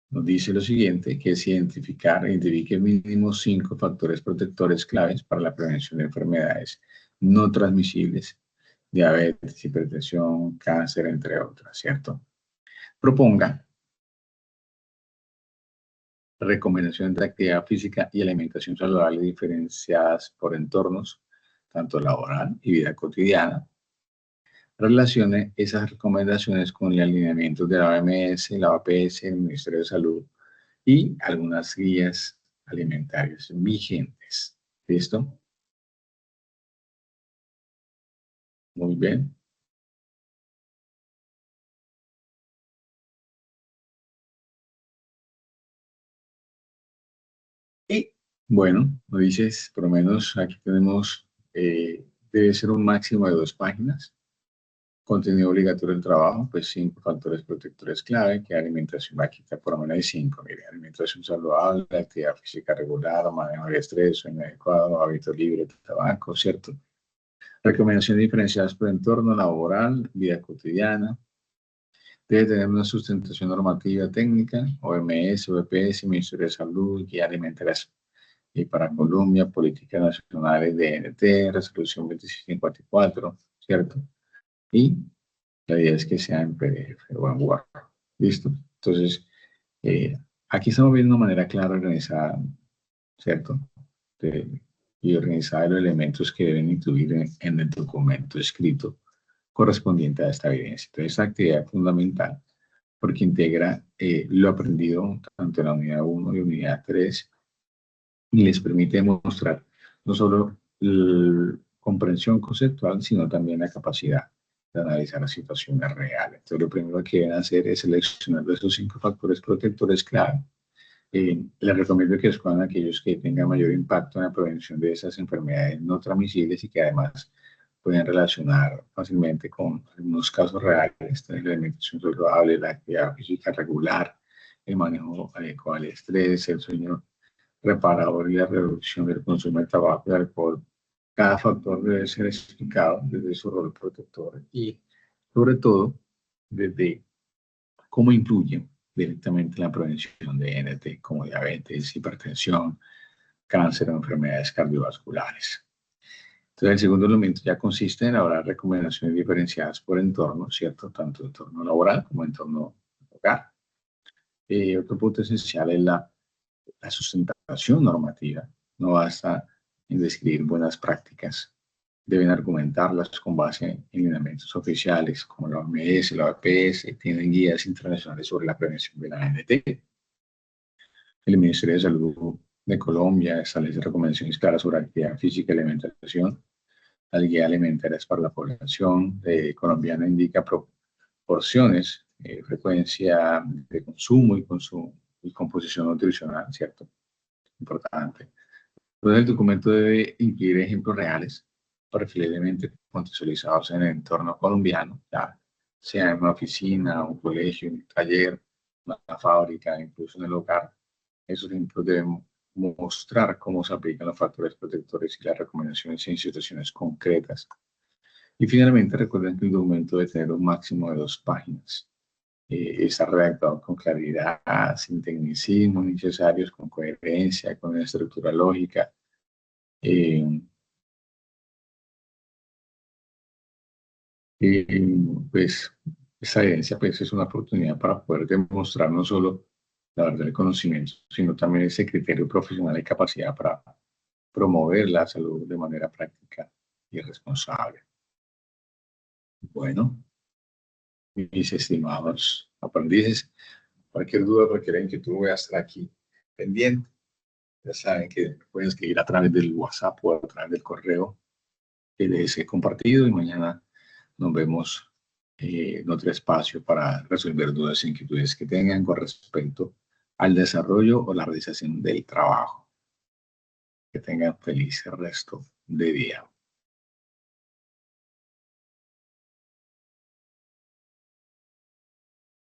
Nos dice lo siguiente, que es identifique mínimo 5 factores protectores claves para la prevención de enfermedades no transmisibles, diabetes, hipertensión, cáncer, entre otras, ¿cierto? Proponga recomendaciones de actividad física y alimentación saludable diferenciadas por entornos, tanto laboral y vida cotidiana. Relacione esas recomendaciones con el alineamiento de la OMS, la OPS, el Ministerio de Salud y algunas guías alimentarias vigentes. ¿Listo? Muy bien. Y bueno, lo dices, por lo menos aquí tenemos, debe ser un máximo de 2 páginas. Contenido obligatorio del trabajo, pues 5 factores protectores clave, que alimentación va a quitar por lo menos hay 5. Mire, alimentación saludable, actividad física regular, manejo del estrés, sueño adecuado, hábito libre de tabaco, ¿cierto? Recomendaciones diferenciadas por entorno laboral, vida cotidiana. Debe tener una sustentación normativa técnica, OMS, VPS, Ministerio de Salud, Guía Alimentaria y para Colombia, Políticas Nacionales de NT, Resolución 2654, ¿cierto? Y la idea es que sea en PDF o en Word. ¿Listo? Entonces, aquí estamos viendo una manera clara, organizada, ¿cierto? De, y organizada de los elementos que deben incluir en el documento escrito correspondiente a esta evidencia. Entonces, esta actividad es fundamental porque integra lo aprendido tanto en la unidad 1 y unidad 3 y les permite demostrar no solo la comprensión conceptual, sino también la capacidad de analizar las situaciones reales. Entonces, lo primero que deben hacer es seleccionar de esos 5 factores protectores clave. Les recomiendo que escojan aquellos que tengan mayor impacto en la prevención de esas enfermedades no transmisibles y que además pueden relacionar fácilmente con algunos casos reales, la alimentación saludable, la actividad física regular, el manejo adecuado del estrés, el sueño reparador y la reducción del consumo de tabaco y alcohol. Cada factor debe ser explicado desde su rol protector y, sobre todo, desde cómo influye directamente en la prevención de NT, como diabetes, hipertensión, cáncer o enfermedades cardiovasculares. Entonces, el segundo elemento ya consiste en elaborar recomendaciones diferenciadas por entorno, ¿cierto? Tanto entorno laboral como entorno hogar. Otro punto esencial es la sustentación normativa. No basta en describir buenas prácticas, deben argumentarlas con base en lineamientos oficiales como la OMS, la OPS, tienen guías internacionales sobre la prevención de la ANT. El Ministerio de Salud de Colombia establece recomendaciones claras sobre actividad física y alimentación. La guía alimentaria para la población colombiana indica proporciones, frecuencia de consumo y composición nutricional, ¿cierto? Importante. Entonces, el documento debe incluir ejemplos reales, preferiblemente contextualizados en el entorno colombiano, ya sea en una oficina, un colegio, un taller, una fábrica, incluso en el hogar. Esos ejemplos deben mostrar cómo se aplican los factores protectores y las recomendaciones en situaciones concretas. Y finalmente, recuerden que el documento debe tener un máximo de 2 páginas. Está redactado con claridad, sin tecnicismos necesarios, con coherencia, con una estructura lógica. Eh, pues esta evidencia pues, es una oportunidad para poder demostrar no solo la verdad del conocimiento, sino también ese criterio profesional y capacidad promover la salud de manera práctica y responsable. Bueno, mis estimados aprendices, cualquier duda, cualquier inquietud, voy a estar aquí pendiente. Ya saben que pueden escribir a través del WhatsApp o a través del correo que les he compartido y mañana nos vemos en otro espacio para resolver dudas e inquietudes que tengan con respecto al desarrollo o la realización del trabajo. Que tengan feliz resto de día.